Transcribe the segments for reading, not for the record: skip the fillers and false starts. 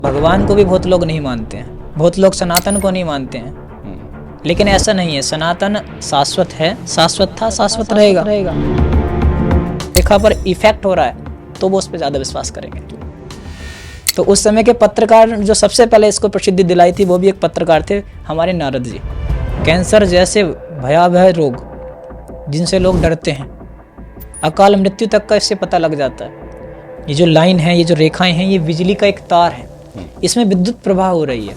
भगवान को भी बहुत लोग नहीं मानते हैं, बहुत लोग सनातन को नहीं मानते हैं, लेकिन ऐसा नहीं है। सनातन शाश्वत है, शाश्वत था, शाश्वत रहेगा। रेखा पर इफेक्ट हो रहा है तो वो उस पर ज़्यादा विश्वास करेंगे। तो उस समय के पत्रकार जो सबसे पहले इसको प्रसिद्धि दिलाई थी वो भी एक पत्रकार थे, हमारे नारद जी। कैंसर जैसे भयावह रोग जिनसे लोग डरते हैं, अकाल मृत्यु तक का इससे पता लग जाता है। ये जो लाइन है, ये जो रेखाएं हैं, ये बिजली का एक तार है, इसमें विद्युत प्रवाह हो रही है।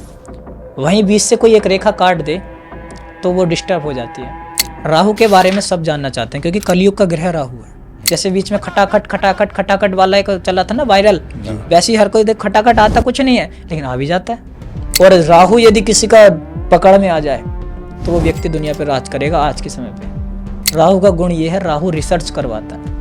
वहीं बीच से कोई एक रेखा काट दे तो वो डिस्टर्ब हो जाती है। राहु के बारे में सब जानना चाहते हैं क्योंकि कलयुग का ग्रह राहु है। जैसे बीच में खटाखट वाला एक चला था ना वायरल, वैसे ही हर कोई देख खटाखट आता कुछ नहीं है लेकिन आ भी जाता है। और राहु यदि किसी का पकड़ में आ जाए तो वो व्यक्ति दुनिया पर राज करेगा। आज के समय पे राहु का गुण ये है, राहु रिसर्च करवाता है।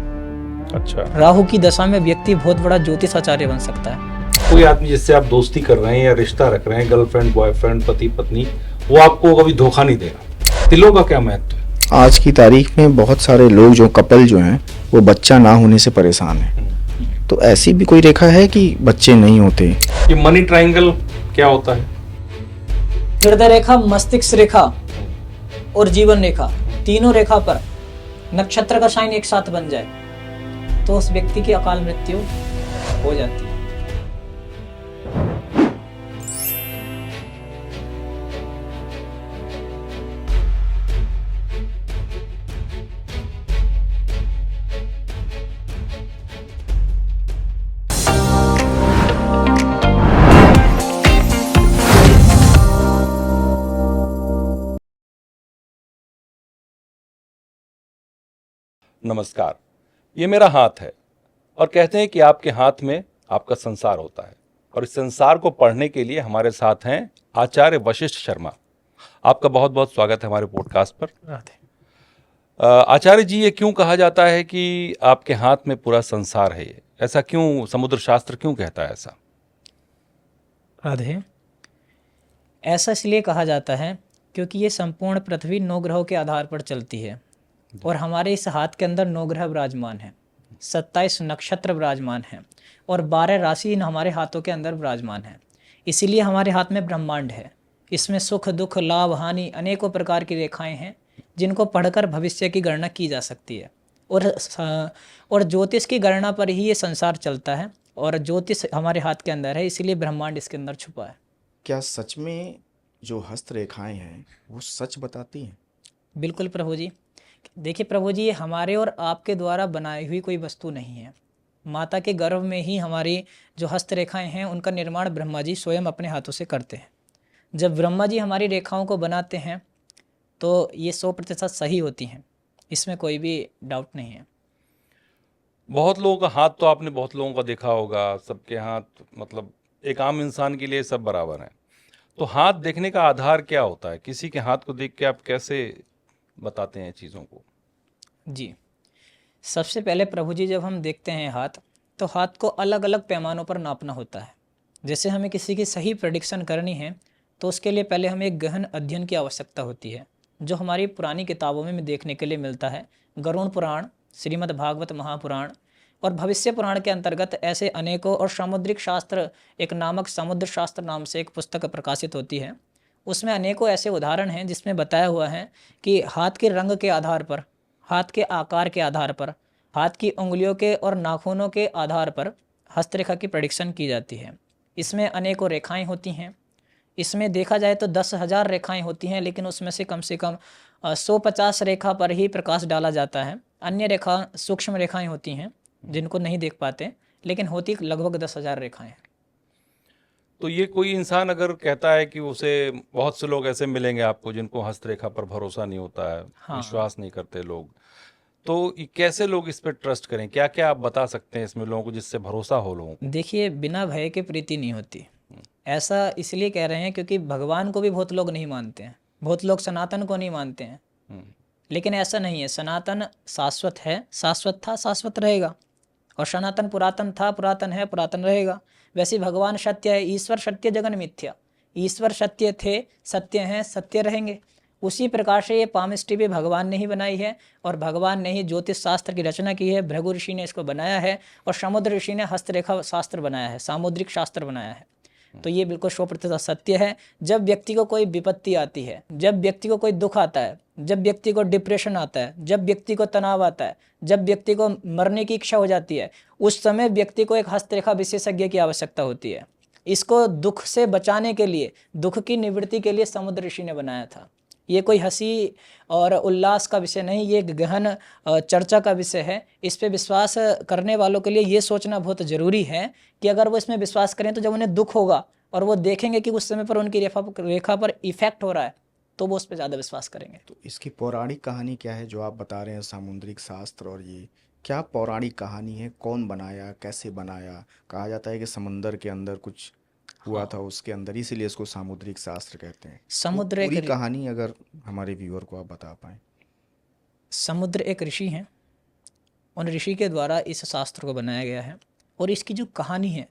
अच्छा, राहु की दशा में व्यक्ति बहुत बड़ा ज्योतिष आचार्य बन सकता है। कोई आदमी जिससे आप दोस्ती कर रहे हैं या रिश्ता रख रहे हैं, गर्लफ्रेंड, बॉयफ्रेंड, पति पत्नी, वो आपको कभी धोखा नहीं देगा। तिलों का क्या महत्व है? आज की तारीख में बहुत सारे लोग जो कपल जो हैं वो बच्चा ना होने से परेशान हैं। तो ऐसी भी कोई रेखा है कि बच्चे नहीं होते? ये मनी ट्रायंगल क्या होता है? हृदय रेखा, मस्तिष्क रेखा और जीवन रेखा, तीनों रेखा पर नक्षत्र का साइन एक साथ बन जाए तो उस व्यक्ति की अकाल मृत्यु हो जाती है। नमस्कार, ये मेरा हाथ है और कहते हैं कि आपके हाथ में आपका संसार होता है। और इस संसार को पढ़ने के लिए हमारे साथ हैं आचार्य वशिष्ठ शर्मा। आपका बहुत बहुत स्वागत है हमारे पॉडकास्ट पर। आचार्य जी, ये क्यों कहा जाता है कि आपके हाथ में पूरा संसार है? ये ऐसा क्यों, समुद्र शास्त्र क्यों कहता है ऐसा? राधे, ऐसा इसलिए कहा जाता है क्योंकि ये संपूर्ण पृथ्वी 9 ग्रहों के आधार पर चलती है और हमारे इस हाथ के अंदर 9 ग्रह विराजमान हैं, 27 नक्षत्र विराजमान हैं और 12 राशि हमारे हाथों के अंदर विराजमान हैं। इसीलिए हमारे हाथ में ब्रह्मांड है। इसमें सुख दुख लाभ हानि अनेकों प्रकार की रेखाएं हैं जिनको पढ़कर भविष्य की गणना की जा सकती है। और ज्योतिष की गणना पर ही ये संसार चलता है और ज्योतिष हमारे हाथ के अंदर है, इसीलिए ब्रह्मांड इसके अंदर छुपा है। क्या सच में जो हस्तरेखाएं हैं वो सच बताती हैं? बिल्कुल प्रभु जी। देखिए प्रभु जी, ये हमारे और आपके द्वारा बनाई हुई कोई वस्तु नहीं है। माता के गर्भ में ही हमारी जो हस्तरेखाएं हैं उनका निर्माण ब्रह्मा जी स्वयं अपने हाथों से करते हैं। जब ब्रह्मा जी हमारी रेखाओं को बनाते हैं तो ये 100% सही होती हैं, इसमें कोई भी डाउट नहीं है। बहुत लोगों का हाथ तो आपने बहुत लोगों का देखा होगा, सबके हाथ, मतलब एक आम इंसान के लिए सब बराबर हैं। तो हाथ देखने का आधार क्या होता है? किसी के हाथ को देख के आप कैसे बताते हैं चीज़ों को? जी, सबसे पहले प्रभु जी जब हम देखते हैं हाथ, तो हाथ को अलग अलग पैमानों पर नापना होता है। जैसे हमें किसी की सही प्रेडिक्शन करनी है तो उसके लिए पहले हमें एक गहन अध्ययन की आवश्यकता होती है, जो हमारी पुरानी किताबों में देखने के लिए मिलता है। गरुड़ पुराण, श्रीमद् भागवत महापुराण और भविष्य पुराण के अंतर्गत ऐसे अनेकों, और सामुद्रिक शास्त्र एक नामक समुद्र शास्त्र नाम से एक पुस्तक प्रकाशित होती है। उसमें अनेकों ऐसे उदाहरण हैं जिसमें बताया हुआ है कि हाथ के रंग के आधार पर, हाथ के आकार के आधार पर, हाथ की उंगलियों के और नाखूनों के आधार पर हस्तरेखा की प्रेडिक्शन की जाती है। इसमें अनेकों रेखाएं होती हैं। इसमें देखा जाए तो 10,000 रेखाएं होती हैं, लेकिन उसमें से कम 150 रेखा पर ही प्रकाश डाला जाता है। अन्य रेखा सूक्ष्म रेखाएं होती हैं जिनको नहीं देख पाते, लेकिन होती लगभग 10,000 रेखाएं हैं। तो ये कोई इंसान अगर कहता है कि उसे, बहुत से लोग ऐसे मिलेंगे आपको जिनको हस्तरेखा पर भरोसा नहीं होता है, हाँ। विश्वास नहीं करते लोग, तो कैसे लोग इस पर ट्रस्ट करें? क्या क्या आप बता सकते हैं इसमें लोगों को जिससे भरोसा हो लोगों को? देखिए, बिना भय के प्रीति नहीं होती। ऐसा इसलिए कह रहे हैं क्योंकि भगवान को भी बहुत लोग नहीं मानते हैं, बहुत लोग सनातन को नहीं मानते हैं, लेकिन ऐसा नहीं है। सनातन शाश्वत है, शाश्वत था, शाश्वत रहेगा। और सनातन पुरातन था, पुरातन है, पुरातन रहेगा। वैसे भगवान सत्य है, ईश्वर सत्य, जगन मिथ्या। ईश्वर सत्य थे, सत्य हैं, सत्य रहेंगे। उसी प्रकार से ये पामिस्ट्री भी भगवान ने ही बनाई है और भगवान ने ही ज्योतिष शास्त्र की रचना की है। भृगु ऋषि ने इसको बनाया है और समुद्र ऋषि ने हस्तरेखा शास्त्र बनाया है, सामुद्रिक शास्त्र बनाया है। तो ये बिल्कुल 100% सत्य है। जब व्यक्ति को कोई विपत्ति आती है, जब व्यक्ति को कोई दुख आता है, जब व्यक्ति को डिप्रेशन आता है, जब व्यक्ति को तनाव आता है, जब व्यक्ति को मरने की इच्छा हो जाती है, उस समय व्यक्ति को एक हस्तरेखा विशेषज्ञ की आवश्यकता होती है। इसको दुख से बचाने के लिए, दुख की निवृत्ति के लिए समुद्र ऋषि ने बनाया था। ये कोई हंसी और उल्लास का विषय नहीं, ये एक गहन चर्चा का विषय है। इस पे विश्वास करने वालों के लिए ये सोचना बहुत ज़रूरी है कि अगर वो इसमें विश्वास करें तो जब उन्हें दुख होगा और वो देखेंगे कि उस समय पर उनकी रेखा पर इफेक्ट हो रहा है, तो वो उस पर ज़्यादा विश्वास करेंगे। तो इसकी पौराणिक कहानी क्या है जो आप बता रहे हैं, सामुद्रिक शास्त्र, और ये क्या पौराणिक कहानी है? कौन बनाया, कैसे बनाया? कहा जाता है कि समंदर के अंदर कुछ हुआ था, उसके अंदर, इसीलिए इसको सामुद्रिक शास्त्र कहते हैं। समुद्र तो पूरी एक कहानी अगर हमारे व्यूअर को आप बता पाएं। समुद्र एक ऋषि हैं, उन ऋषि के द्वारा इस शास्त्र को बनाया गया है। और इसकी जो कहानी है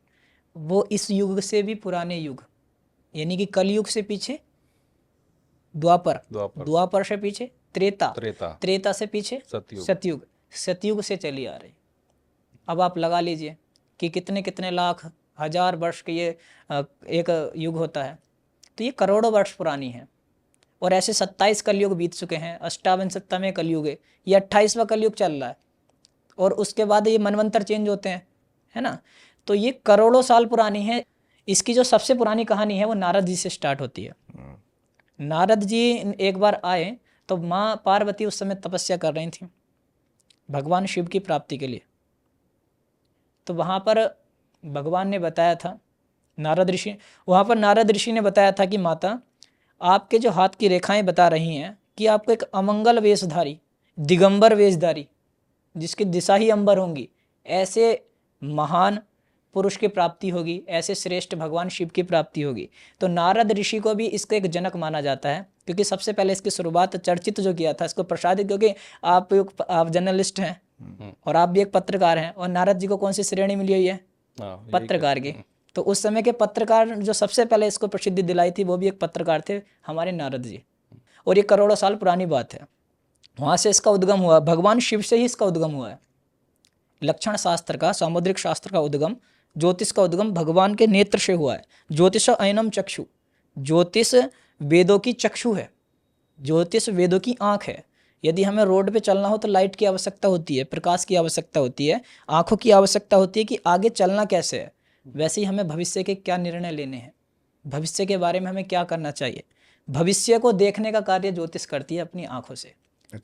वो इस युग से भी पुराने युग, यानी कि कलयुग से पीछे द्वापर से पीछे त्रेता से पीछे सतयुग से चली आ रही। अब आप लगा लीजिए कि कितने कितने लाख हजार वर्ष के ये एक युग होता है, तो ये करोड़ों वर्ष पुरानी है। और ऐसे 27 कलयुग बीत चुके हैं, 58वें कलयुग है, ये 28वां कलयुग चल रहा है, और उसके बाद ये मनवंतर चेंज होते हैं, है ना। तो ये करोड़ों साल पुरानी है। इसकी जो सबसे पुरानी कहानी है वो नारद जी से स्टार्ट होती है। नारद जी एक बार आए तो माँ पार्वती उस समय तपस्या कर रही थी भगवान शिव की प्राप्ति के लिए। तो वहाँ पर भगवान ने बताया था, वहाँ पर नारद ऋषि ने बताया था कि माता, आपके जो हाथ की रेखाएं बता रही हैं कि आपको एक अमंगल वेशधारी, दिगंबर वेशधारी, जिसकी दिशा ही अंबर होंगी, ऐसे महान पुरुष की प्राप्ति होगी, ऐसे श्रेष्ठ भगवान शिव की प्राप्ति होगी। तो नारद ऋषि को भी इसका एक जनक माना जाता है, क्योंकि सबसे पहले इसकी शुरुआत चर्चित जो किया था, इसको प्रसादित, क्योंकि आप जर्नलिस्ट हैं और आप भी एक पत्रकार हैं, और नारद जी को कौन सी श्रेणी मिली हुई है? पत्रकार की। तो उस समय के पत्रकार जो सबसे पहले इसको प्रसिद्धि दिलाई थी वो भी एक पत्रकार थे, हमारे नारद जी। और ये करोड़ों साल पुरानी बात है। वहाँ से इसका उद्गम हुआ, भगवान शिव से ही इसका उद्गम हुआ है। लक्षण शास्त्र का, सामुद्रिक शास्त्र का उद्गम, ज्योतिष का उद्गम भगवान के नेत्र से हुआ है। ज्योतिष अयनम चक्षु, ज्योतिष वेदों की चक्षु है, ज्योतिष वेदों की आँख है। यदि हमें रोड पे चलना हो तो लाइट की आवश्यकता होती है, प्रकाश की आवश्यकता होती है, आँखों की आवश्यकता होती है कि आगे चलना कैसे है। वैसे ही हमें भविष्य के क्या निर्णय लेने हैं, भविष्य के बारे में हमें क्या करना चाहिए, भविष्य को देखने का कार्य ज्योतिष करती है अपनी आँखों से।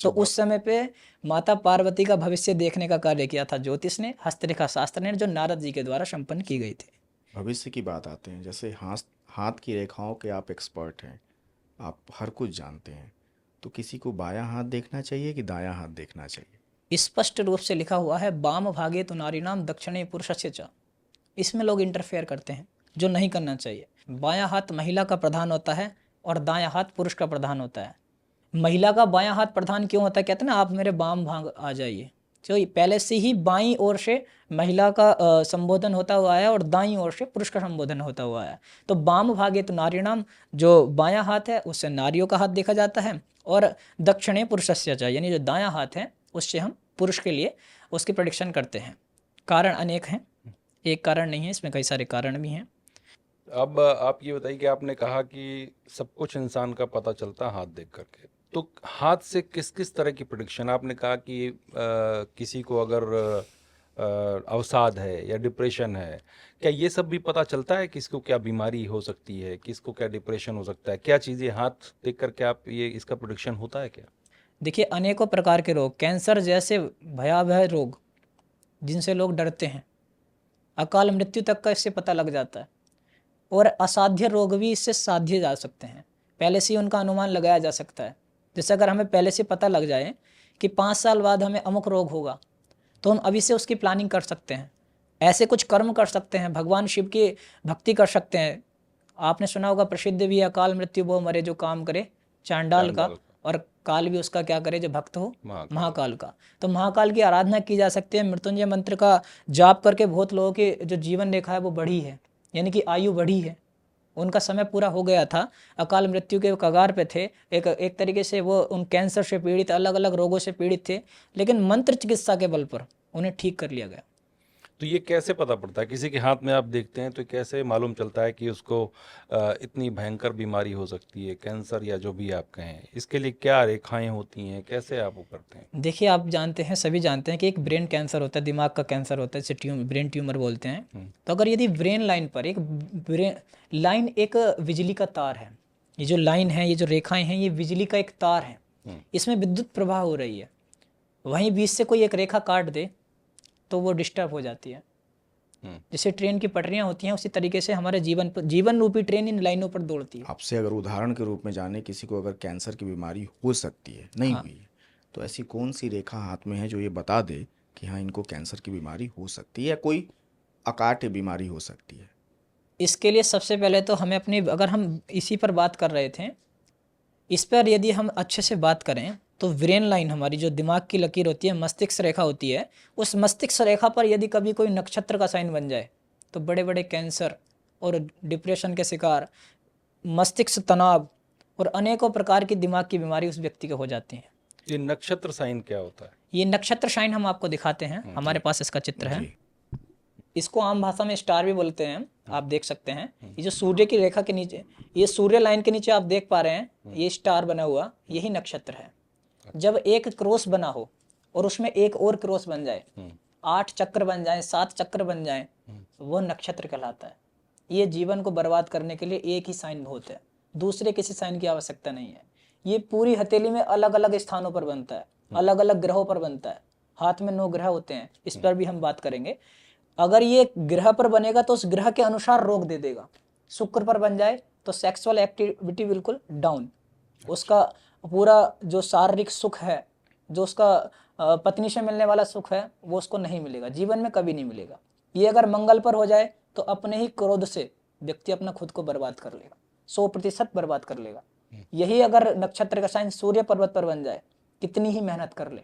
तो उस समय पे माता पार्वती का भविष्य देखने का कार्य किया था ज्योतिष ने, हस्तरेखा शास्त्र ने, जो नारद जी के द्वारा संपन्न की गई थी। भविष्य की बात आते हैं, जैसे हाथ की रेखाओं के आप एक्सपर्ट हैं, आप हर कुछ जानते हैं, तो किसी को बायां हाथ देखना चाहिए कि दायां हाथ देखना चाहिए? स्पष्ट रूप से लिखा हुआ है, वाम भागे तु नारीणाम दक्षिणे पुरुषस्य च। इसमें लोग इंटरफेयर करते हैं, जो नहीं करना चाहिए। बायां हाथ महिला का प्रधान होता है और दायां हाथ पुरुष का प्रधान होता है। महिला का बायां हाथ प्रधान क्यों होता है? कहते हैं ना, आप मेरे वाम भाग आ जाइए। तो पहले से ही बाईं ओर से महिला का संबोधन होता हुआ है और दाईं ओर से पुरुष का संबोधन होता हुआ है। तो वाम भागे तो नारीणाम, जो बायां हाथ है उससे नारियों का हाथ देखा जाता है, और दक्षिणे पुरुषस्य च, यानी जो दायां हाथ है उससे हम पुरुष के लिए उसकी प्रेडिक्शन करते हैं। कारण अनेक हैं, एक कारण नहीं है, इसमें कई सारे कारण भी हैं। अब आप ये बताइए कि आपने कहा कि सब कुछ इंसान का पता चलता है हाथ देख करके, तो हाथ से किस किस तरह की प्रेडिक्शन? आपने कहा कि किसी को अगर अवसाद है या डिप्रेशन है, क्या ये सब भी पता चलता है? किसको क्या बीमारी हो सकती है, किसको क्या डिप्रेशन हो सकता है, क्या चीज़ें हाथ देख करके आप ये इसका प्रेडिक्शन होता है क्या? देखिए, अनेकों प्रकार के रोग, कैंसर जैसे भयावह रोग जिनसे लोग डरते हैं, अकाल मृत्यु तक का इससे पता लग जाता है। और असाध्य रोग भी इससे साध्य जा सकते हैं, पहले से ही उनका अनुमान लगाया जा सकता है। जैसे अगर हमें पहले से पता लग जाए कि 5 साल बाद हमें अमुक रोग होगा, तो हम अभी से उसकी प्लानिंग कर सकते हैं, ऐसे कुछ कर्म कर सकते हैं, भगवान शिव की भक्ति कर सकते हैं। आपने सुना होगा प्रसिद्ध भी, अकाल मृत्यु वो मरे जो काम करे चांडाल का, और काल भी उसका क्या करे जो भक्त हो महाकाल का। तो महाकाल की आराधना की जा सकती है। मृत्युंजय मंत्र का जाप करके बहुत लोगों की जो जीवन रेखा है वो बढ़ी है, यानी कि आयु बढ़ी है, उनका समय पूरा हो गया था, अकाल मृत्यु के कगार पे थे, एक तरीके से वो उन कैंसर से पीड़ित, अलग अलग रोगों से पीड़ित थे, लेकिन मंत्र चिकित्सा के बल पर उन्हें ठीक कर लिया गया। तो ये कैसे पता पड़ता है? किसी के हाथ में आप देखते हैं तो कैसे मालूम चलता है कि उसको इतनी भयंकर बीमारी हो सकती है, कैंसर या जो भी आप कहें? इसके लिए क्या रेखाएं होती हैं, कैसे आप वो करते हैं? देखिए, आप जानते हैं, सभी जानते हैं कि एक ब्रेन कैंसर होता है, दिमाग का कैंसर होता है, जिसे ब्रेन ट्यूमर बोलते हैं। तो अगर यदि ब्रेन लाइन पर एक ब्रेन लाइन, एक बिजली का तार है, ये जो लाइन है, ये जो रेखाएं हैं, ये बिजली का एक तार है, इसमें विद्युत प्रवाह हो रही है, वहीं बीच से कोई एक रेखा काट दे तो वो डिस्टर्ब हो जाती है। जैसे ट्रेन की पटरियां होती हैं, उसी तरीके से हमारे जीवन रूपी ट्रेन इन लाइनों पर दौड़ती है। आपसे अगर उदाहरण के रूप में जाने, किसी को अगर कैंसर की बीमारी हो सकती है, नहीं हुई है, तो ऐसी कौन सी रेखा हाथ में है जो ये बता दे कि हाँ इनको कैंसर की बीमारी हो सकती है या कोई अकाट्य बीमारी हो सकती है? इसके लिए सबसे पहले तो हमें अपनी, अगर हम इसी पर बात कर रहे थे, इस पर यदि हम अच्छे से बात करें तो ब्रेन लाइन, हमारी जो दिमाग की लकीर होती है, मस्तिष्क रेखा होती है, उस मस्तिष्क रेखा पर यदि कभी कोई नक्षत्र का साइन बन जाए तो बड़े बड़े कैंसर और डिप्रेशन के शिकार, मस्तिष्क तनाव और अनेकों प्रकार की दिमाग की बीमारी उस व्यक्ति को हो जाती है। ये नक्षत्र साइन क्या होता है? ये नक्षत्र साइन हम आपको दिखाते हैं, हमारे पास इसका चित्र है। इसको आम भाषा में स्टार भी बोलते हैं, आप देख सकते हैं। ये जो सूर्य की रेखा के नीचे, ये सूर्य लाइन के नीचे आप देख पा रहे हैं, ये स्टार बना हुआ, यही नक्षत्र है। जब एक क्रॉस बना हो और उसमें एक और क्रॉस बन जाए, 8 चक्र बन जाए, 7 चक्र बन जाए, वो नक्षत्र कहलाता है। ये जीवन को बर्बाद करने के लिए एक ही साइन बहुत है, दूसरे किसी साइन की आवश्यकता नहीं है। ये पूरी हथेली में अलग अलग स्थानों पर बनता है, अलग अलग ग्रहों पर बनता है। हाथ में 9 ग्रह होते हैं, इस पर भी हम बात करेंगे। अगर ये ग्रह पर बनेगा तो उस ग्रह के अनुसार रोग दे देगा। शुक्र पर बन जाए तो सेक्सुअल एक्टिविटी बिल्कुल डाउन, उसका पूरा जो शारीरिक सुख है, जो उसका पत्नी से मिलने वाला सुख है, वो उसको नहीं मिलेगा, जीवन में कभी नहीं मिलेगा। ये अगर मंगल पर हो जाए तो अपने ही क्रोध से व्यक्ति अपना खुद को बर्बाद कर लेगा, 100% बर्बाद कर लेगा। यही अगर नक्षत्र का साइन सूर्य पर्वत पर बन जाए, कितनी ही मेहनत कर ले,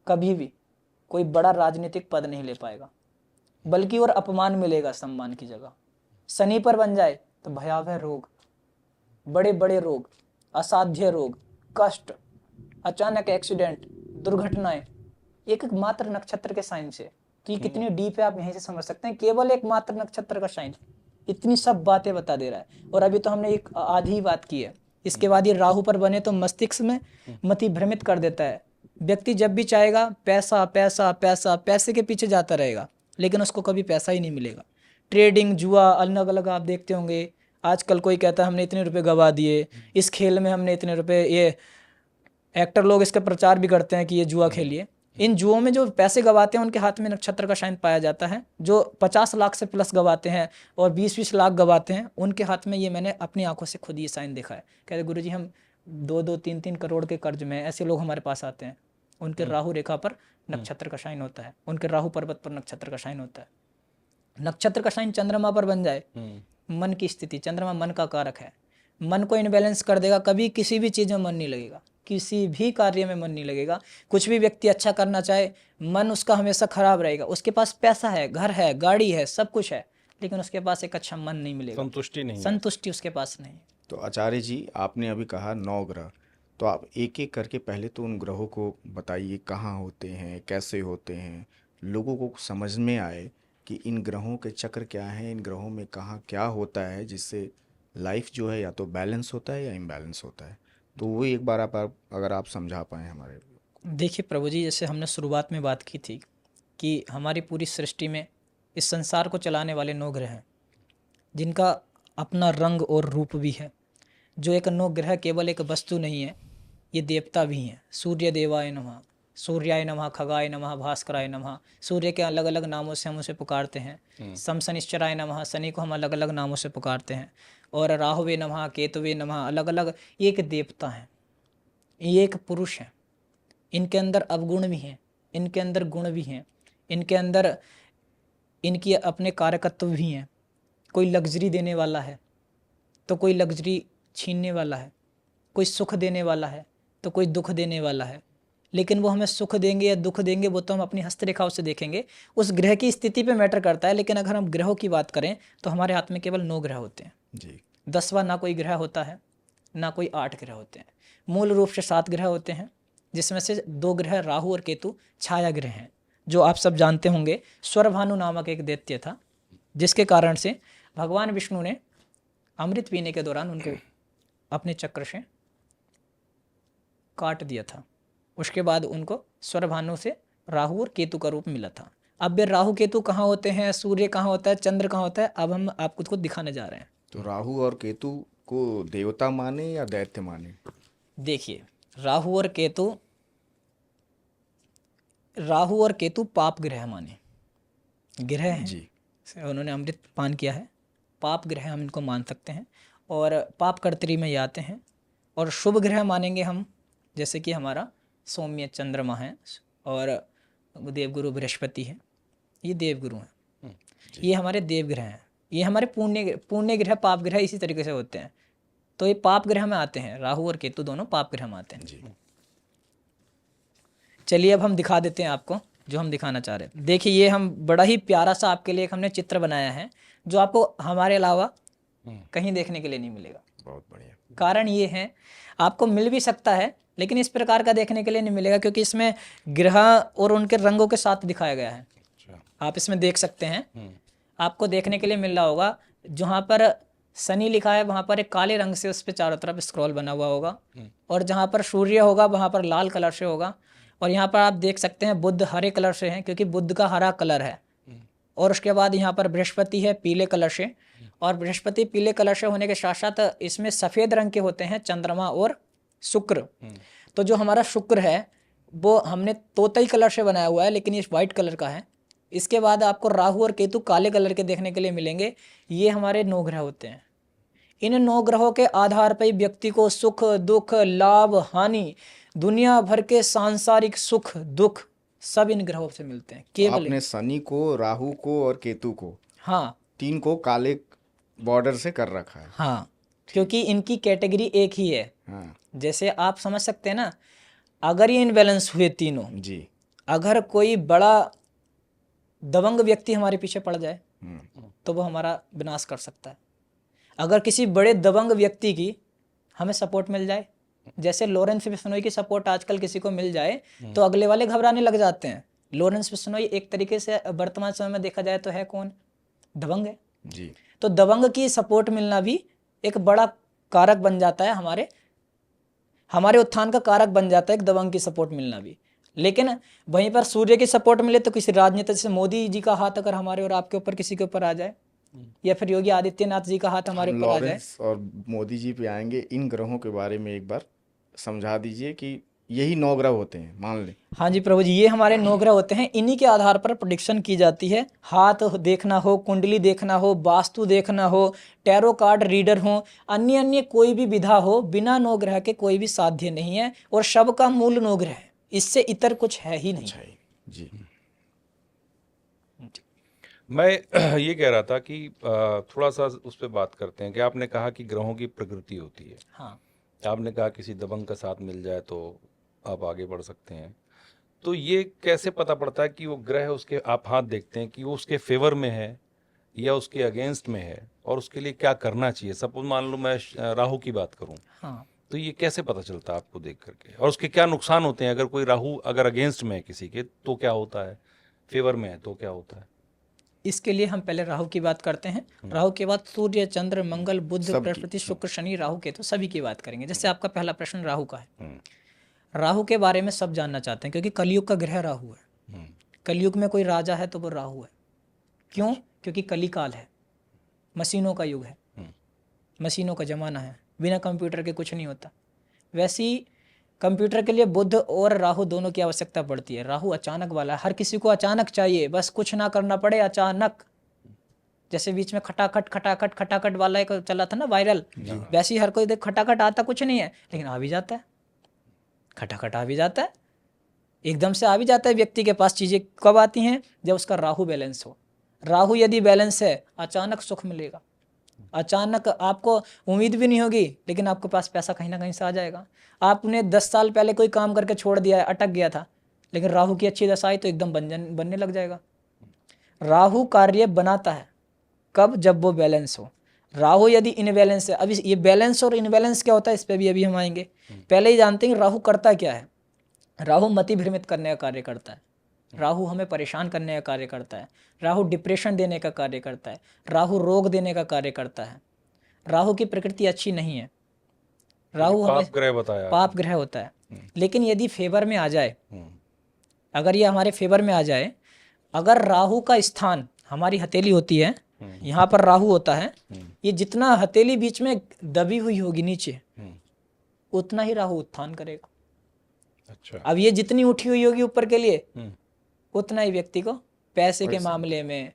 कभी भी कोई बड़ा राजनीतिक पद नहीं ले पाएगा, बल्कि और अपमान मिलेगा सम्मान की जगह। शनि पर बन जाए तो भयावह रोग, बड़े बड़े रोग, असाध्य रोग, कष्ट, अचानक एक्सीडेंट, दुर्घटनाएं, एक एक मात्र नक्षत्र के साइन से। तो ये कितनी डीप है, आप यहीं से समझ सकते हैं। केवल एक मात्र नक्षत्र का साइन इतनी सब बातें बता दे रहा है। और अभी तो हमने एक आधी ही बात की है। इसके बाद ये राहु पर बने तो मस्तिष्क में मति भ्रमित कर देता है। व्यक्ति जब भी चाहेगा पैसा पैसा पैसा, पैसे के पीछे जाता रहेगा, लेकिन उसको कभी पैसा ही नहीं मिलेगा। ट्रेडिंग, जुआ, अलग अलग आप देखते होंगे आजकल। कोई कहता है हमने इतने रुपए गवा दिए, इस खेल में हमने इतने रुपए, ये एक्टर लोग इसका प्रचार भी करते हैं कि ये जुआ खेलिए। इन जुओं में जो पैसे गवाते हैं उनके हाथ में नक्षत्र का साइन पाया जाता है। जो 50 लाख से प्लस गवाते हैं और 20-20 लाख गवाते हैं, उनके हाथ में ये मैंने अपनी आंखों से खुद ये साइन देखा है। कहते गुरुजी हम 2-2, 3-3 करोड़ के कर्ज में, ऐसे लोग हमारे पास आते हैं। उनके राहु रेखा पर नक्षत्र का साइन होता है, उनके राहु पर्वत पर नक्षत्र का साइन होता है। नक्षत्र का साइन चंद्रमा पर बन जाए, मन की स्थिति, चंद्रमा मन का कारक है, मन को इनबैलेंस कर देगा। कभी किसी भी चीज़ में मन नहीं लगेगा, किसी भी कार्य में मन नहीं लगेगा। कुछ भी व्यक्ति अच्छा करना चाहे, मन उसका हमेशा खराब रहेगा। उसके पास पैसा है, घर है, गाड़ी है, सब कुछ है, लेकिन उसके पास एक अच्छा मन नहीं मिलेगा, संतुष्टि नहीं है। संतुष्टि उसके पास नहीं। तो आचार्य जी, आपने अभी कहा 9 ग्रह, तो आप एक एक करके पहले तो उन ग्रहों को बताइए, कहाँ होते हैं, कैसे होते हैं, लोगों को समझ में आए कि इन ग्रहों के चक्र क्या हैं, इन ग्रहों में कहाँ क्या होता है, जिससे लाइफ जो है या तो बैलेंस होता है या इम्बैलेंस होता है। तो वो एक बार आप अगर आप समझा पाएँ हमारे। देखिए प्रभु जी, जैसे हमने शुरुआत में बात की थी कि हमारी पूरी सृष्टि में इस संसार को चलाने वाले 9 ग्रह हैं, जिनका अपना रंग और रूप भी है। जो एक 9 ग्रह केवल एक वस्तु नहीं है, ये देवता भी हैं। सूर्य देवाय नमः, सूर्याय नमः, खगाय नमः, भास्कराय नमः। सूर्य के अलग अलग नामों से हम उसे पुकारते हैं। शनिश्चराय नमः, शनि को हम अलग अलग नामों से पुकारते हैं। और राहुवे नमः, केतुवे नमः, अलग अलग एक देवता हैं, ये एक पुरुष हैं। इनके अंदर अवगुण भी हैं, इनके अंदर गुण भी हैं, इनके अंदर इनकी अपने कारकत्व भी हैं। कोई लग्जरी देने वाला है तो कोई लग्जरी छीनने वाला है, कोई सुख देने वाला है तो कोई दुख देने वाला है। लेकिन वो हमें सुख देंगे या दुख देंगे वो तो हम अपनी हस्तरेखाओं से देखेंगे, उस ग्रह की स्थिति पे मैटर करता है। लेकिन अगर हम ग्रहों की बात करें तो हमारे हाथ में केवल 9 ग्रह होते हैं जी। 10वां ना कोई ग्रह होता है, ना कोई 8 ग्रह होते हैं। मूल रूप से 7 ग्रह होते हैं, जिसमें से 2 ग्रह राहु और केतु छाया ग्रह हैं, जो आप सब जानते होंगे, स्वरभानु नामक एक दैत्य था, जिसके कारण से भगवान विष्णु ने अमृत पीने के दौरान उनको अपने चक्र से काट दिया था। उसके बाद उनको स्वरभानु से राहु और केतु का रूप मिला था। अब वे राहु केतु कहाँ होते हैं, सूर्य कहाँ होता है, चंद्र कहाँ होता है, अब हम आपको को दिखाने जा रहे हैं। तो राहु और केतु को देवता माने या दैत्य माने? देखिए, राहु और केतु पाप ग्रह माने, ग्रह हैं जी। उन्होंने अमृत पान किया है, पाप ग्रह हम इनको मान सकते हैं और पाप कर्तरी में ये आते हैं। और शुभ ग्रह मानेंगे हम, जैसे कि हमारा सौम्य चंद्रमा है और देवगुरु बृहस्पति है, ये देवगुरु हैं, ये हमारे देवग्रह हैं। ये हमारे पुण्य ग्रह पाप ग्रह इसी तरीके से होते हैं, तो ये पाप ग्रह में आते हैं। राहु और केतु दोनों पाप ग्रह में आते हैं। जी। चलिए अब हम दिखा देते हैं आपको जो हम दिखाना चाह रहे हैं। देखिए, ये हम बड़ा ही प्यारा सा आपके लिए एक हमने चित्र बनाया है, जो आपको हमारे अलावा कहीं देखने के लिए नहीं मिलेगा। बहुत बढ़िया। कारण ये है, आपको मिल भी सकता है लेकिन इस प्रकार का देखने के लिए नहीं मिलेगा, क्योंकि इसमें ग्रह और उनके रंगों के साथ दिखाया गया है। आप इसमें देख सकते हैं, आपको देखने के लिए मिल रहा होगा, जहाँ पर शनि लिखा है वहाँ पर एक काले रंग से उस पर चारों तरफ स्क्रॉल बना हुआ होगा, और जहाँ पर सूर्य होगा वहाँ पर लाल कलर से होगा, और यहाँ पर आप देख सकते हैं बुध हरे कलर से हैं, क्योंकि बुध का हरा कलर है। और उसके बाद यहाँ पर बृहस्पति है पीले कलर से, और बृहस्पति पीले कलर से होने के साथ साथ इसमें सफ़ेद रंग के होते हैं चंद्रमा और शुक्र। तो जो हमारा शुक्र है वो हमने तोतई कलर से बनाया हुआ है, लेकिन ये वाइट कलर का है। इसके बाद आपको राहु और केतु काले कलर के देखने के लिए मिलेंगे। ये हमारे 9 ग्रह होते हैं। इन 9 ग्रहों के आधार पर व्यक्ति को सुख दुख लाभ हानि दुनिया भर के सांसारिक सुख दुख सब इन ग्रहों से मिलते हैं। केवल आपने शनि को, राहु को और केतु को, हाँ 3 को काले बॉर्डर से कर रखा है। हाँ, क्योंकि इनकी कैटेगरी एक ही है। हाँ जैसे आप समझ सकते हैं ना, अगर ये इनबैलेंस हुए तीनों, जी। अगर कोई बड़ा दबंग व्यक्ति हमारे पीछे पड़ जाए तो वो हमारा विनाश कर सकता है। अगर किसी बड़े दबंग व्यक्ति की हमें सपोर्ट मिल जाए, जैसे लॉरेंस बिश्नोई की सपोर्ट आजकल किसी को मिल जाए तो अगले वाले घबराने लग जाते हैं। लॉरेंस बिश्नोई एक तरीके से वर्तमान समय में देखा जाए तो है कौन? दबंग है जी। तो दबंग की सपोर्ट मिलना भी एक बड़ा कारक बन जाता है, हमारे उत्थान का कारक बन जाता है एक दबंग की सपोर्ट मिलना भी। लेकिन वहीं पर सूर्य की सपोर्ट मिले तो किसी राजनेता जैसे मोदी जी का हाथ अगर हमारे और आपके ऊपर किसी के ऊपर आ जाए, या फिर योगी आदित्यनाथ जी का हाथ हमारे ऊपर आ जाए। लॉरेंस और मोदी जी पे आएंगे। इन ग्रहों के बारे में एक बार समझा दीजिए कि यही 9 ग्रह होते हैं, मान लें। हाँ जी प्रभु जी, ये हमारे 9 ग्रह होते हैं। इन्हीं के आधार पर प्रेडिक्शन की जाती है। हाथ देखना हो, कुंडली देखना हो, वास्तु देखना हो, टैरो कार्ड रीडर हो, अन्य कोई भी विधा हो, बिना 9 ग्रह के कोई भी साध्य नहीं है। और सबका मूल 9 ग्रह है, इससे इतर कुछ है ही नहीं। अच्छा जी। मैं ये कह रहा था कि थोड़ा सा उस पर बात करते हैं कि आपने कहा कि ग्रहों की प्रकृति होती है। हाँ, आपने कहा किसी दबंग का साथ मिल जाए तो आप आगे बढ़ सकते हैं। तो ये कैसे पता पड़ता है कि वो ग्रह उसके, आप हाथ देखते हैं कि वो उसके फेवर में है या उसके अगेंस्ट में है, और उसके लिए क्या करना चाहिए? सपोज मान लो मैं राहु की बात करूं, हाँ, तो ये कैसे पता चलता है आपको देख करके? और उसके क्या नुकसान होते हैं? अगर कोई राहु अगर अगेंस्ट में है किसी के तो क्या होता है, फेवर में है तो क्या होता है? इसके लिए हम पहले राहु की बात करते हैं। राहु के बाद सूर्य चंद्र मंगल बुध बृहस्पति शुक्र शनि राहु केतु सभी की बात करेंगे। जैसे आपका पहला प्रश्न राहु का है, राहु के बारे में सब जानना चाहते हैं, क्योंकि कलयुग का ग्रह राहु है। कलयुग में कोई राजा है तो वो राहु है। क्यों? क्योंकि कलिकाल है, मशीनों का युग है, मशीनों का जमाना है, बिना कंप्यूटर के कुछ नहीं होता। वैसे ही कंप्यूटर के लिए बुध और राहु दोनों की आवश्यकता पड़ती है। राहु अचानक वाला है, हर किसी को अचानक चाहिए, बस कुछ ना करना पड़े, अचानक। जैसे बीच में खटाखट वाला एक चला था ना वायरल, वैसे ही हर कोई देख खटाखट आता कुछ नहीं है लेकिन आ भी जाता है, खटाखट आ भी जाता है, एकदम से आ भी जाता है व्यक्ति के पास। चीज़ें कब आती हैं? जब उसका राहु बैलेंस हो। राहु यदि बैलेंस है, अचानक सुख मिलेगा, अचानक आपको उम्मीद भी नहीं होगी लेकिन आपके पास पैसा कहीं ना कहीं से आ जाएगा। आपने 10 साल पहले कोई काम करके छोड़ दिया है, अटक गया था, लेकिन राहु की अच्छी दशा आई तो एकदम बनने लग जाएगा। राहु कार्य बनाता है कब? जब वो बैलेंस हो। राहु यदि इनबैलेंस है, अभी ये बैलेंस और इनबैलेंस क्या होता है इस पर भी अभी हम आएंगे। पहले ही जानते हैं राहु करता क्या है। राहु मति भ्रमित करने का कार्य करता है। राहु हमें परेशान करने का कार्य करता है, राहु डिप्रेशन देने का कार्य करता है, राहु रोग देने का कार्य करता है। राहु की प्रकृति अच्छी नहीं है। राहु हमें पाप ग्रह बताया पाप ग्रह होता है। लेकिन यदि फेवर में आ जाए, हम्म, अगर ये हमारे फेवर में आ जाए, अगर राहु का स्थान हमारी हथेली होती है, यहाँ पर राहु होता है, ये जितना हथेली बीच में दबी हुई होगी नीचे, उतना ही राहु उत्थान करेगा। अच्छा अब ये जितनी उठी हुई होगी ऊपर के लिए, उतना ही व्यक्ति को पैसे के मामले में,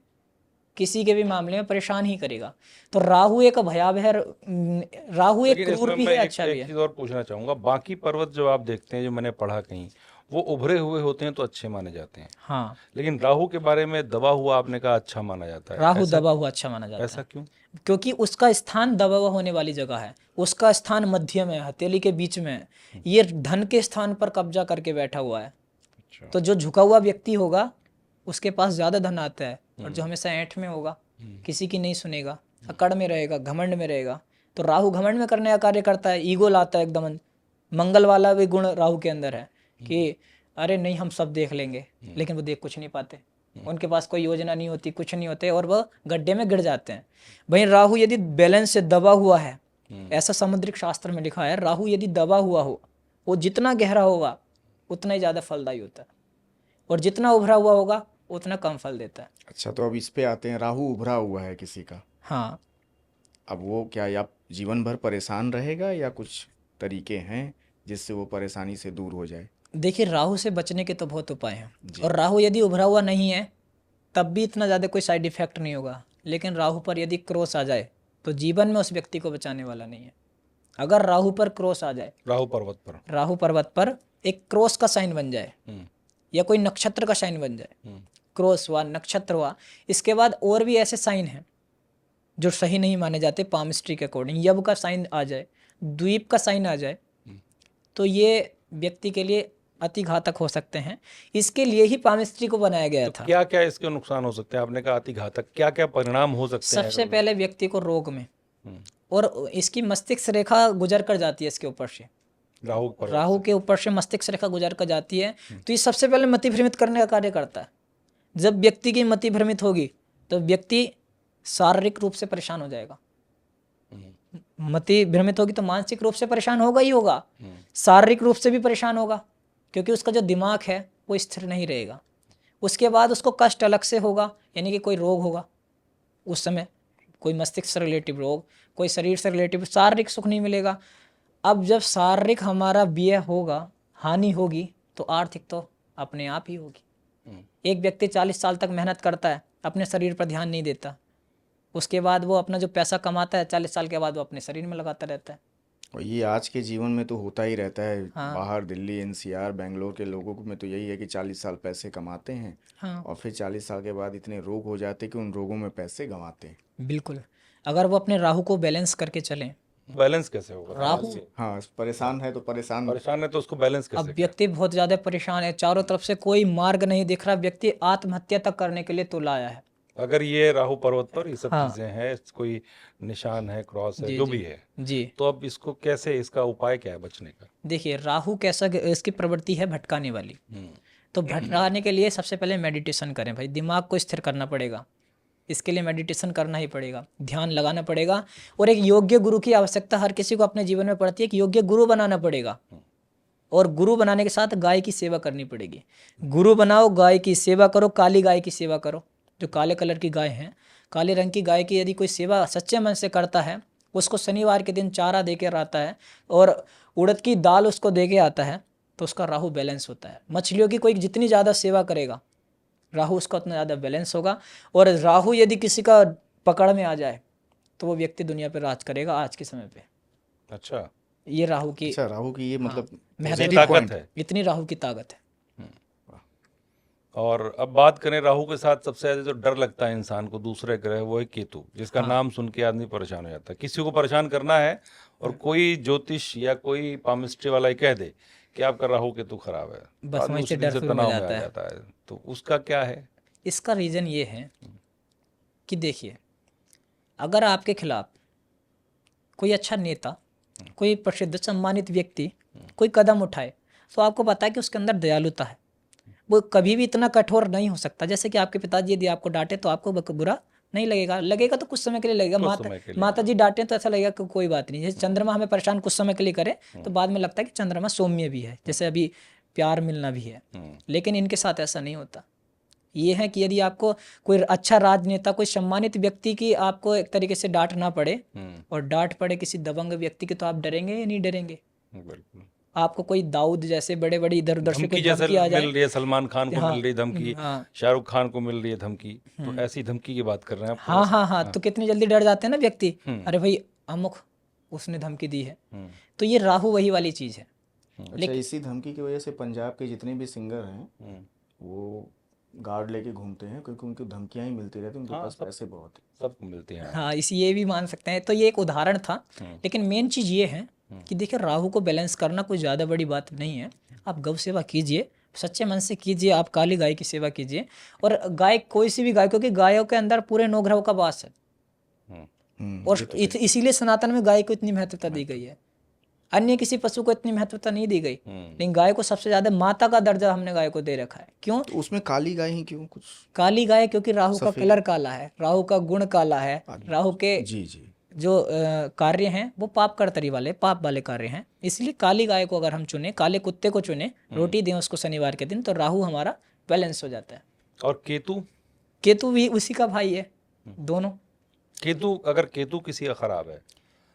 किसी के भी मामले में परेशान ही करेगा। तो राहु एक भयावह, राहु एक लेकिन क्रूर इसमें भी मैं है, एक अच्छा भी है। चीज और पूछना चाहूंगा, बाकी पर्वत जो आप देखते हैं, जो मैंने पढ़ा कहीं, वो उभरे हुए होते हैं तो अच्छे माने जाते हैं, हाँ, लेकिन राहु के बारे में दबा हुआ आपने कहा अच्छा माना जाता है। राहु ऐसा दबा हुआ अच्छा माना जाता ऐसा है, क्यों? क्योंकि उसका स्थान दबा हुआ होने वाली जगह है, उसका स्थान मध्य में है, हथेली के बीच में है। ये धन के स्थान पर कब्जा करके बैठा हुआ है। अच्छा तो जो झुका हुआ व्यक्ति होगा उसके पास ज्यादा धन आता है, और जो हमेशा ऐंठ में होगा, किसी की नहीं सुनेगा, अकड़ में रहेगा, घमंड में रहेगा। तो राहु घमंड में करने का कार्य करता है, ईगो लाता है एकदम। मंगल वाला भी गुण राहु के अंदर है कि अरे नहीं हम सब देख लेंगे, लेकिन वो देख कुछ नहीं पाते। उनके पास कोई योजना नहीं होती, कुछ नहीं होते, और वह गड्ढे में गिर जाते हैं। भाई राहु यदि बैलेंस से दबा हुआ है, ऐसा समुद्रिक शास्त्र में लिखा है, राहु यदि दबा हुआ हो, वो जितना गहरा होगा उतना ही ज़्यादा फलदायी होता है, और जितना उभरा हुआ होगा उतना कम फल देता है। अच्छा, तो अब इस पे आते हैं, राहु उभरा हुआ है किसी का, हाँ, अब वो क्या या जीवन भर परेशान रहेगा या कुछ तरीके हैं जिससे वो परेशानी से दूर हो जाए? देखिए राहु से बचने के तो बहुत उपाय हैं, जी। और राहु यदि उभरा हुआ नहीं है तब भी इतना ज़्यादा कोई साइड इफेक्ट नहीं होगा। लेकिन राहु पर यदि क्रॉस आ जाए तो जीवन में उस व्यक्ति को बचाने वाला नहीं है। अगर राहु पर क्रॉस आ जाए, राहु पर्वत पर राहु पर्वत पर एक क्रॉस का साइन बन जाए, हम्म, या कोई नक्षत्र का साइन बन जाए, क्रॉस हुआ, नक्षत्र हुआ, इसके बाद और भी ऐसे साइन हैं जो सही नहीं माने जाते पामिस्ट्री के अकॉर्डिंग, यब का साइन आ जाए, द्वीप का साइन आ जाए, तो ये व्यक्ति के लिए अति घातक हो सकते हैं। इसके लिए ही पामिस्ट्री को बनाया गया था। क्या क्या इसके नुकसान हो सकते हैं? आपने कहा अति घातक, क्या क्या परिणाम हो सकते हैं? सबसे पहले व्यक्ति को रोग में, और इसकी मस्तिष्क रेखा गुजर कर जाती है इसके ऊपर से, राहु के ऊपर से मस्तिष्क रेखा गुजर कर जाती है। तो ये सबसे पहले मति भ्रमित करने का कार्य करता है। जब व्यक्ति की मति भ्रमित होगी तो व्यक्ति शारीरिक रूप से परेशान हो जाएगा। मति भ्रमित होगी तो मानसिक रूप से परेशान होगा ही होगा, शारीरिक रूप से भी परेशान होगा, क्योंकि उसका जो दिमाग है वो स्थिर नहीं रहेगा। उसके बाद उसको कष्ट अलग से होगा, यानी कि कोई रोग होगा उस समय, कोई मस्तिष्क से रिलेटिव रोग, कोई शरीर से रिलेटिव, शारीरिक सुख नहीं मिलेगा। अब जब शारीरिक हमारा व्यय होगा, हानि होगी, तो आर्थिक तो अपने आप ही होगी। एक व्यक्ति 40 साल तक मेहनत करता है, अपने शरीर पर ध्यान नहीं देता, उसके बाद वो अपना जो पैसा कमाता है 40 साल के बाद वो अपने शरीर में लगाता रहता है। और ये आज के जीवन में तो होता ही रहता है। हाँ। बाहर दिल्ली, एनसीआर, बेंगलोर के लोगों में तो यही है कि 40 साल पैसे कमाते हैं, हाँ, और फिर 40 साल के बाद इतने रोग हो जाते हैं कि उन रोगों में पैसे गंवाते हैं। बिल्कुल। अगर वो अपने राहु को बैलेंस करके चलें, बैलेंस कैसे होगा? राहु, हाँ, परेशान है तो परेशान परेशान है तो उसको बैलेंस अब कैसे? व्यक्ति बहुत ज़्यादा परेशान है, चारों तरफ से कोई मार्ग नहीं दिख रहा, व्यक्ति आत्महत्या तक करने के लिए तुला आया है। अगर ये राहु पर्वत पर ये सब हाँ। चीजें हैं, कोई निशान है, क्रॉस है, जी, जो जी। भी है, जी, तो अब इसको कैसे, इसका उपाय क्या है बचने का? देखिए राहु कैसा, इसकी प्रवृत्ति है भटकाने वाली। तो भटकाने के लिए सबसे पहले मेडिटेशन करें भाई, दिमाग को स्थिर करना पड़ेगा। इसके लिए मेडिटेशन करना ही पड़ेगा, ध्यान लगाना पड़ेगा, और एक योग्य गुरु की आवश्यकता हर किसी को अपने जीवन में पड़ती है। एक योग्य गुरु बनाना पड़ेगा, और गुरु बनाने के साथ गाय की सेवा करनी पड़ेगी। गुरु बनाओ, गाय की सेवा करो, काली गाय की सेवा करो, जो काले कलर की गाय हैं, काले रंग की गाय की यदि कोई सेवा सच्चे मन से करता है, उसको शनिवार के दिन चारा दे कर आता है और उड़द की दाल उसको दे के आता है, तो उसका राहु बैलेंस होता है। मछलियों की कोई जितनी ज़्यादा सेवा करेगा, राहु उसका उतना ज़्यादा बैलेंस होगा। और राहु यदि किसी का पकड़ में आ जाए तो वो व्यक्ति दुनिया पर राज करेगा आज के समय पे। अच्छा, ये राहु की अच्छा, राहु की ये मतलब महत्व, इतनी ताकत है। इतनी राहु की ताकत है। और अब बात करें राहु के साथ सबसे ज्यादा जो डर लगता है इंसान को, दूसरे ग्रह, वो है केतु, जिसका नाम सुन के आदमी परेशान हो जाता है। किसी को परेशान करना है और कोई ज्योतिष या कोई पामिस्ट्री वाला ही कह दे कि आपका राहु केतु खराब है, बस आदमी वहीं उस से दिन डर शुरू हो तनाव में जाता आ है। जाता है। तो उसका क्या है? इसका रीज़न ये है कि देखिए, अगर आपके खिलाफ कोई अच्छा नेता, कोई प्रसिद्ध सम्मानित व्यक्ति कोई कदम उठाए, तो आपको पता है कि उसके अंदर दयालुता है, वो कभी भी इतना कठोर नहीं हो सकता। जैसे कि आपके पिताजी यदि आपको डांटे तो आपको बुरा नहीं लगेगा, लगेगा तो कुछ समय के लिए लगेगा। कुछ समय के लिए। माता जी डांटे तो ऐसा लगेगा कि कोई बात नहीं। जैसे चंद्रमा हमें परेशान कुछ समय के लिए करे तो बाद में लगता है कि चंद्रमा सौम्य भी है, जैसे अभी प्यार मिलना भी है। लेकिन इनके साथ ऐसा नहीं होता। ये है कि यदि आपको कोई अच्छा राजनेता, कोई सम्मानित व्यक्ति की आपको एक तरीके से डांट ना पड़े और डांट पड़े किसी दबंग व्यक्ति की, तो आप डरेंगे या नहीं डरेंगे? बिल्कुल। आपको कोई दाऊद जैसे बड़े बड़े इधर उधर से धमकी कोई जैसे धमकी आ जाए, मिल रही है, सलमान खान को हाँ, मिल रही है धमकी, हाँ, शाहरुख खान को मिल रही है धमकी, तो ऐसी धमकी की बात कर रहे हैं आप? हाँ हाँ हाँ, तो कितनी जल्दी डर जाते हैं ना व्यक्ति, अरे भाई अमुक उसने धमकी दी है। तो ये राहु वही वाली चीज है। अच्छा, इसी धमकी की वजह से पंजाब के जितने भी सिंगर हैं वो गार्ड लेके घूमते हैं, क्योंकि उनको धमकियां ही मिलती रहती हैं, उनके पास पैसे बहुत हैं। सबको मिलती हैं। हाँ, इसी ये भी मान सकते हैं। तो ये एक उदाहरण था। लेकिन मेन चीज ये है कि देखिए, राहु को बैलेंस करना कोई ज़्यादा बड़ी बात नहीं है। आप गौ सेवा कीजिए, सच्चे मन से कीजिए, आप काली गाय की सेवा कीजिए। और गाय, कोई सी भी गाय, क्योंकि गायों के अंदर पूरे 9 ग्रहों का वास है। और इसीलिए सनातन में गाय को इतनी महत्वता दी गई है। अन्य किसी पशु को इतनी महत्वता नहीं दी गई, लेकिन गाय को सबसे ज्यादा माता का दर्जा हमने गाय को दे रखा है। क्यों? तो उसमें काली गाय ही क्यों? कुछ काली गाय, क्योंकि राहु का कलर काला है, राहु का गुण काला है। राहु के जी जो कार्य हैं वो पाप कर्तरी वाले, पाप वाले कार्य हैं। इसलिए काली गाय को अगर हम चुने, काले कुत्ते को चुने, रोटी दें उसको शनिवार के दिन, तो राहु हमारा बैलेंस हो जाता है। और केतु? केतु भी उसी का भाई है, दोनों। केतु, अगर केतु किसी का खराब है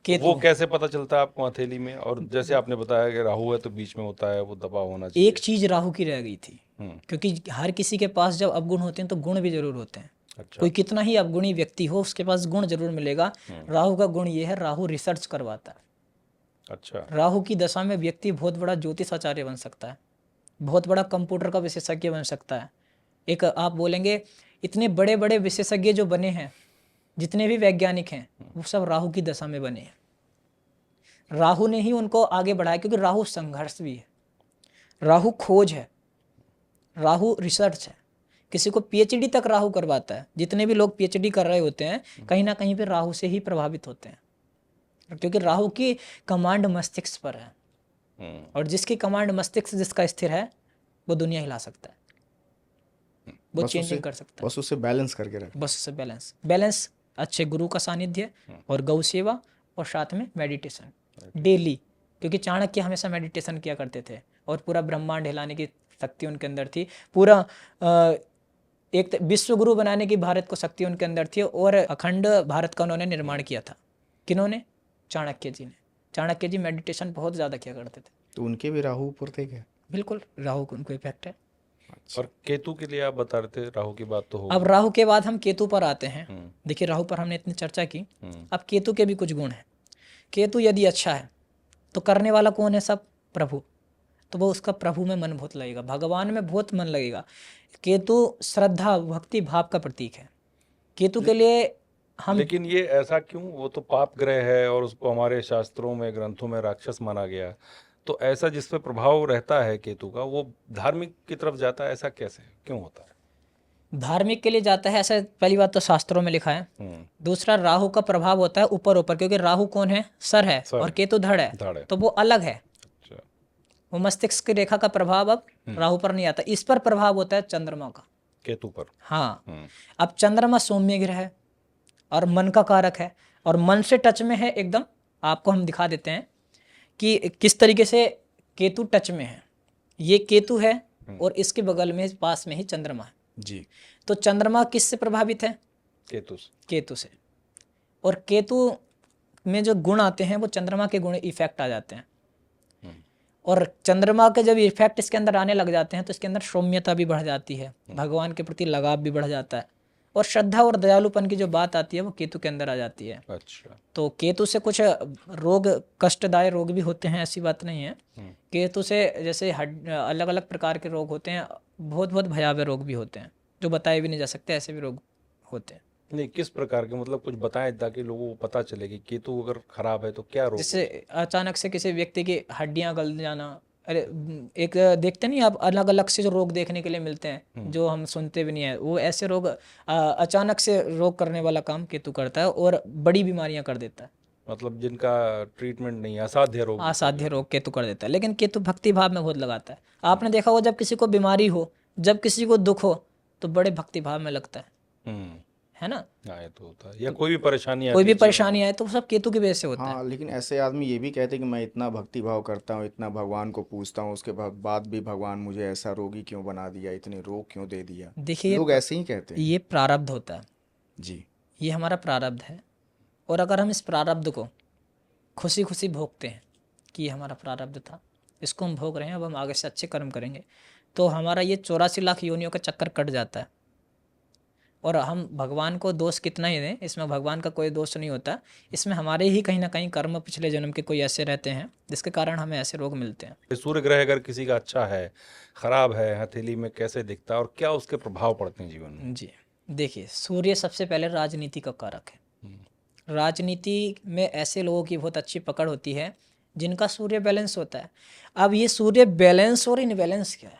केतु, वो कैसे पता चलता है आपको हथेली में? और जैसे आपने बताया कि राहु है तो बीच में होता है, वो दबा होना चाहिए। एक चीज राहु की रह गई थी, क्योंकि हर किसी के पास जब अवगुण होते हैं तो गुण भी जरूर होते हैं। अच्छा। कोई कितना ही अवगुणी व्यक्ति हो, उसके पास गुण जरूर मिलेगा। राहु का गुण ये है, राहु रिसर्च करवाता है। अच्छा। राहु की दशा में व्यक्ति बहुत बड़ा ज्योतिष आचार्य बन सकता है, बहुत बड़ा कंप्यूटर का विशेषज्ञ बन सकता है। एक आप बोलेंगे इतने बड़े बड़े विशेषज्ञ जो बने हैं, जितने भी वैज्ञानिक हैं, वो सब राहु की दशा में बने हैं। राहु ने ही उनको आगे बढ़ाया, क्योंकि राहु संघर्ष भी है, राहु खोज है, राहु रिसर्च है। किसी को पीएचडी तक राहु करवाता है। जितने भी लोग पीएचडी कर रहे होते हैं, कहीं ना कहीं पे राहु से ही प्रभावित होते हैं, क्योंकि राहु की कमांड मस्तिष्क पर है। और जिसकी कमांड मस्तिष्क जिसका स्थिर है, वो दुनिया हिला सकता है, वो चेंजिंग कर सकता है। बस उसे बैलेंस करके रख, बस उसे बैलेंस अच्छे गुरु का सानिध्य और गौ सेवा, और साथ में मेडिटेशन डेली। क्योंकि चाणक्य हमेशा मेडिटेशन किया करते थे, और पूरा ब्रह्मांड हिलाने की शक्ति उनके अंदर थी। पूरा एक विश्व गुरु बनाने की भारत को शक्ति उनके अंदर थी, और अखंड भारत का उन्होंने निर्माण किया था। किन्होंने? चाणक्य जी ने। चाणक्य जी मेडिटेशन बहुत ज़्यादा किया करते थे। तो उनके भी राहु ऊपर थे क्या? बिल्कुल, राहु को उनको इफेक्ट है। और केतु के लिए आप बता रहे थे, राहु की बात तो हो। अब राहु के बाद हम केतु पर आते हैं। देखिए, राहु पर हमने इतनी चर्चा की, अब केतु के भी कुछ गुण हैं। केतु यदि अच्छा है तो करने वाला कौन है? सब प्रभु। तो वो उसका प्रभु में मन बहुत लगेगा, भगवान में बहुत मन लगेगा। केतु श्रद्धा, भक्ति भाव का प्रतीक है। केतु के लिए हम, लेकिन ये ऐसा क्यों? वो तो पाप ग्रह है और उसको हमारे शास्त्रों में, ग्रंथों में राक्षस माना गया। तो ऐसा जिस पे प्रभाव रहता है केतु का, वो धार्मिक की तरफ जाता है, ऐसा कैसे, क्यों होता है? धार्मिक के लिए जाता है, ऐसा पहली बात तो शास्त्रों में लिखा है। दूसरा, राहु का प्रभाव होता है ऊपर ऊपर, क्योंकि राहु कौन है? सर है, और केतु धड़ है, तो वो अलग है। अच्छा। वो मस्तिष्क की रेखा का प्रभाव अब राहु पर नहीं आता। इस पर प्रभाव होता है चंद्रमा का, केतु पर। हाँ। अब चंद्रमा सौम्य ग्रह है और मन का कारक है, और मन से टच में है एकदम। आपको हम दिखा देते हैं कि किस तरीके से केतु टच में है। ये केतु है, और इसके बगल में पास में ही चंद्रमा है जी। तो चंद्रमा किससे प्रभावित है? केतु से। और केतु में जो गुण आते हैं, वो चंद्रमा के गुण इफेक्ट आ जाते हैं। और चंद्रमा के जब इफेक्ट इसके अंदर आने लग जाते हैं, तो इसके अंदर सौम्यता भी बढ़ जाती है, भगवान के प्रति लगाव भी बढ़ जाता है, और श्रद्धा और दयालुपन की जो बात आती है, वो केतु के अंदर आ जाती है। अच्छा। तो केतु से कुछ रोग, कष्टदायक रोग भी होते हैं, ऐसी बात नहीं है। केतु से जैसे अलग अलग प्रकार के रोग होते हैं, बहुत बहुत भयावह रोग भी होते हैं, जो बताए भी नहीं जा सकते, ऐसे भी रोग होते हैं। नहीं, किस प्रकार के, मतलब कुछ बताएं ताकि लोगों को पता चले कि केतु अगर खराब है तो क्या रोग? जैसे अचानक से किसी व्यक्ति की हड्डियां गल जाना। अरे, एक देखते नहीं आप, अलग अलग से जो रोग देखने के लिए मिलते हैं, जो हम सुनते भी नहीं है, वो ऐसे रोग अचानक से रोग करने वाला काम केतु करता है, और बड़ी बीमारियां कर देता है। मतलब जिनका ट्रीटमेंट नहीं, असाध्य रोग। असाध्य रोग केतु कर देता है। लेकिन केतु भक्ति भाव में बहुत लगाता है। आपने देखा होगा, जब किसी को बीमारी हो जब किसी को दुख हो तो बड़े भक्ति भाव में लगता हम्म, है ना। हाँ, ये तो होता है। या कोई भी परेशानी कोई आती भी है जीवन परेशानी आए तो वो सब केतु की वजह से होता है। हाँ, लेकिन ऐसे आदमी ये भी कहते हैं कि मैं इतना भक्ति भाव करता हूँ, इतना भगवान को पूजता हूँ, उसके बाद भी भगवान मुझे ऐसा रोगी क्यों बना दिया, इतने रोग क्यों दे दिया। देखिए लोग ऐसे ही कहते हैं। ये प्रारब्ध होता है, जी। ये हमारा प्रारब्ध है। और अगर हम इस प्रारब्ध को खुशी खुशी भोगते हैं कि ये हमारा प्रारब्ध था, इसको हम भोग रहे हैं, अब हम आगे से अच्छे कर्म करेंगे, तो हमारा ये 84 लाख योनियों का चक्कर कट जाता है। और हम भगवान को दोष कितना ही दें, इसमें भगवान का कोई दोष नहीं होता, इसमें हमारे ही कहीं ना कहीं कर्म पिछले जन्म के कोई ऐसे रहते हैं जिसके कारण हमें ऐसे रोग मिलते हैं। सूर्य ग्रह अगर किसी का अच्छा है, खराब है, हथेली में कैसे दिखता है और क्या उसके प्रभाव पड़ते हैं जीवन में? जी देखिए, सूर्य सबसे पहले राजनीति का कारक है। राजनीति में ऐसे लोगों की बहुत अच्छी पकड़ होती है जिनका सूर्य बैलेंस होता है। अब ये सूर्य बैलेंस और इनबैलेंस क्या है,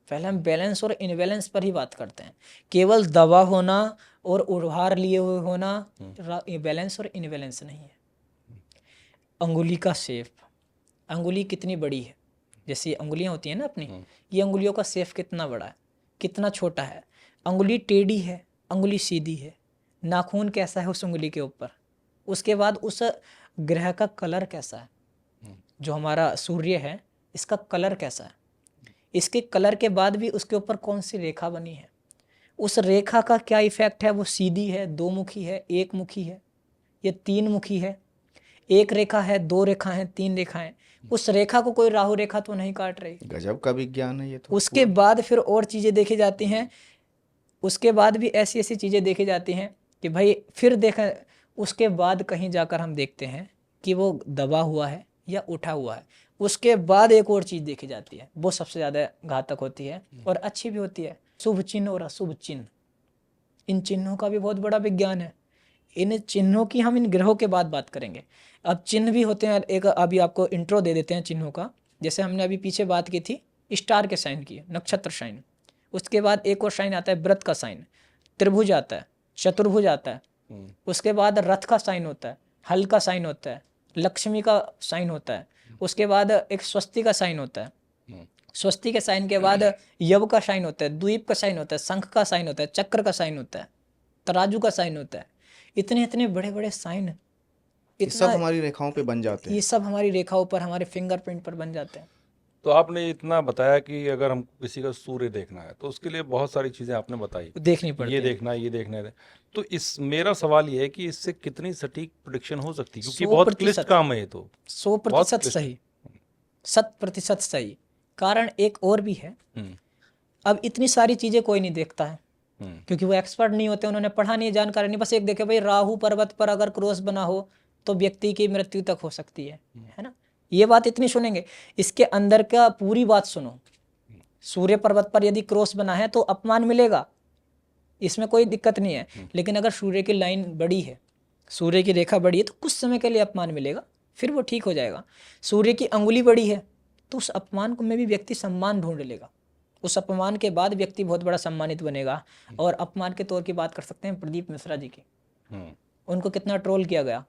पहले हम बैलेंस और इनबैलेंस पर ही बात करते हैं। केवल दवा होना और उधार लिए हुए होना बैलेंस और इनबैलेंस नहीं है। अंगुली का शेप, अंगुली कितनी बड़ी है, जैसे ये अंगुलियां होती हैं ना अपनी, ये अंगुलियों का शेप कितना बड़ा है, कितना छोटा है। अंगुली टेढ़ी है, अंगुली सीधी है, नाखून कैसा है उस उंगली के ऊपर, उसके बाद उस ग्रह का कलर कैसा है, जो हमारा सूर्य है इसका कलर कैसा है, इसके कलर के बाद भी उसके ऊपर कौन सी रेखा बनी है, उस रेखा का क्या इफेक्ट है, वो सीधी है, दो मुखी है, एक मुखी है, ये तीन मुखी है, एक रेखा है, दो रेखा है, तीन रेखा है, उस रेखा को कोई राहु रेखा तो नहीं काट रही। गजब का विज्ञान है ये तो। उसके बाद फिर और चीज़ें देखी जाती हैं, उसके बाद भी ऐसी ऐसी चीज़ें देखी जाती हैं कि भाई फिर देखा, उसके बाद कहीं जाकर हम देखते हैं कि वो दबा हुआ है या उठा हुआ है, उसके बाद एक और चीज़ देखी जाती है, वो सबसे ज़्यादा घातक होती है और अच्छी भी होती है, शुभ चिन्ह और अशुभ चिन्ह। इन चिन्हों का भी बहुत बड़ा विज्ञान है। इन चिन्हों की हम इन ग्रहों के बाद बात करेंगे। अब चिन्ह भी होते हैं, एक अभी आपको इंट्रो दे देते हैं चिन्हों का। जैसे हमने अभी पीछे बात की थी स्टार के साइन की, नक्षत्र साइन, उसके बाद एक और साइन आता है व्रत का साइन, त्रिभुज आता है, चतुर्भुज आता है, उसके बाद रथ का साइन होता है, हल का साइन होता है, लक्ष्मी का साइन होता है, उसके बाद एक स्वस्ति का साइन होता है, स्वस्ति के साइन के बाद यव का साइन होता है, द्वीप का साइन होता है, शंख का साइन होता है, चक्र का साइन होता है, तराजू का साइन होता है। इतने इतने बड़े बड़े साइन, ये सब हमारी रेखाओं पे बन जाते हैं। ये सब हमारी रेखाओं पर, हमारे फिंगरप्रिंट पर बन जाते हैं। तो आपने इतना बताया कि अगर हम किसी का सूर्य देखना है तो उसके लिए बहुत सारी चीजें आपने बताई, देखनी पड़ती ये है। देखना है, ये देखना है। तो इस मेरा सवाल ये है कि इससे कितनी सटीक प्रिडिक्शन हो सकती है, क्योंकि 100% बहुत क्लिष्ट काम है ये तो। 100% क्लिष्ट। सही, 100% सही। कारण एक और भी है, अब इतनी सारी चीजें कोई नहीं देखता है क्योंकि वो एक्सपर्ट नहीं होते, उन्होंने पढ़ा नहीं, जानकारी नहीं, बस एक देखे भाई राहु पर्वत पर अगर क्रॉस बना हो तो व्यक्ति की मृत्यु तक हो सकती है ना, ये बात इतनी सुनेंगे। इसके अंदर का पूरी बात सुनो, सूर्य पर्वत पर यदि क्रॉस बना है तो अपमान मिलेगा, इसमें कोई दिक्कत नहीं है, लेकिन अगर सूर्य की लाइन बड़ी है, सूर्य की रेखा बड़ी है तो कुछ समय के लिए अपमान मिलेगा, फिर वो ठीक हो जाएगा। सूर्य की अंगुली बड़ी है तो उस अपमान को में भी व्यक्ति सम्मान ढूंढ लेगा, उस अपमान के बाद व्यक्ति बहुत बड़ा सम्मानित बनेगा। और अपमान के तौर की बात कर सकते हैं प्रदीप मिश्रा जी की, उनको कितना ट्रोल किया गया,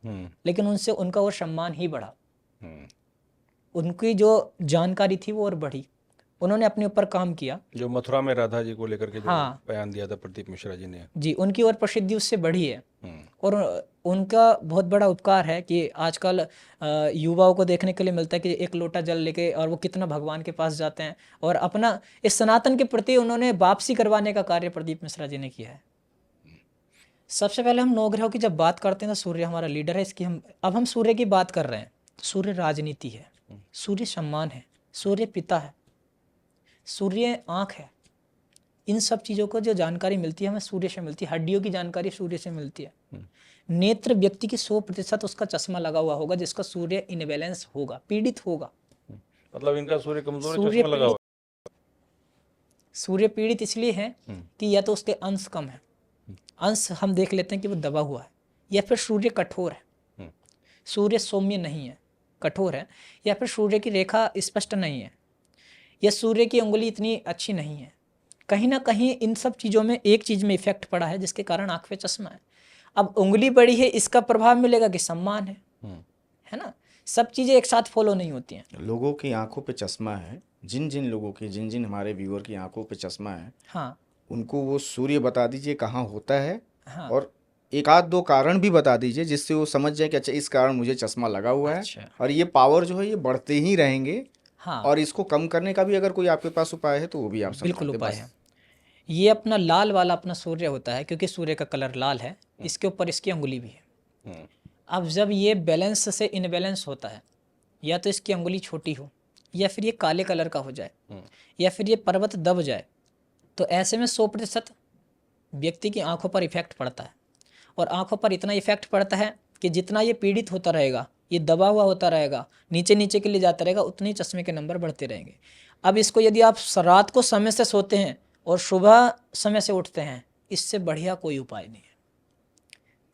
लेकिन उनसे उनका वो सम्मान ही बढ़ा, उनकी जो जानकारी थी वो और बढ़ी, उन्होंने अपने ऊपर काम किया। जो मथुरा में राधा जी को लेकर के जो हाँ। बयान दिया था प्रदीप मिश्रा जी ने जी, उनकी और प्रसिद्धि उससे बढ़ी है। और उनका बहुत बड़ा उपकार है कि आजकल युवाओं को देखने के लिए मिलता है कि एक लोटा जल लेके और वो कितना भगवान के पास जाते हैं, और अपना इस सनातन के प्रति उन्होंने वापसी करवाने का कार्य प्रदीप मिश्रा जी ने किया है। सबसे पहले हम नवग्रहों की जब बात करते हैं तो सूर्य हमारा लीडर है, इसकी हम सूर्य की बात कर रहे हैं। सूर्य राजनीति है, सूर्य सम्मान है, सूर्य पिता है, सूर्य आँख है। इन सब चीज़ों को जो जानकारी मिलती है हमें सूर्य से मिलती है, हड्डियों की जानकारी सूर्य से मिलती है। नेत्र व्यक्ति की 100% उसका चश्मा लगा हुआ होगा जिसका सूर्य इनबैलेंस होगा, पीड़ित होगा। मतलब इनका सूर्य कमजोर है, सूर्य चश्मा लगा हुआ सूर्य पीड़ित इसलिए है कि या तो उसके अंश कम है, अंश हम देख लेते हैं कि वो दबा हुआ है, या फिर सूर्य कठोर है, सूर्य सौम्य नहीं है, कठोर है, या फिर सूर्य की रेखा स्पष्ट नहीं है, या सूर्य की उंगली इतनी अच्छी नहीं है। कहीं ना कहीं इन सब चीज़ों में एक चीज़ में इफेक्ट पड़ा है जिसके कारण आँख पे चश्मा है। अब उंगली बड़ी है, इसका प्रभाव मिलेगा कि सम्मान है ना, सब चीज़ें एक साथ फॉलो नहीं होती हैं। लोगों की आंखों पे चश्मा है, जिन जिन लोगों की, जिन जिन हमारे व्यूअर की आंखों पे चश्मा है, हाँ उनको वो सूर्य बता दीजिए कहाँ होता है, हाँ। और एक आध दो कारण भी बता दीजिए जिससे वो समझ जाए कि अच्छा इस कारण मुझे चश्मा लगा हुआ है। अच्छा। और ये पावर जो है ये बढ़ते ही रहेंगे, हाँ और इसको कम करने का भी अगर कोई आपके पास उपाय है तो वो भी आप समझा बिल्कुल दें उपाय बस। है। ये अपना लाल वाला अपना सूर्य होता है, क्योंकि सूर्य का कलर लाल है, इसके ऊपर इसकी अंगुली भी है। हम्म, अब जब ये बैलेंस से इनबैलेंस होता है, या तो इसकी अंगुली छोटी हो, या फिर ये काले कलर का हो जाए, या फिर ये पर्वत दब जाए, तो ऐसे में 100% व्यक्ति की आंखों पर इफेक्ट पड़ता है। और आंखों पर इतना इफेक्ट पड़ता है कि जितना ये पीड़ित होता रहेगा, ये दबा हुआ होता रहेगा, नीचे नीचे के लिए जाता रहेगा, उतने ही चश्मे के नंबर बढ़ते रहेंगे। अब इसको यदि आप रात को समय से सोते हैं और सुबह समय से उठते हैं, इससे बढ़िया कोई उपाय नहीं है।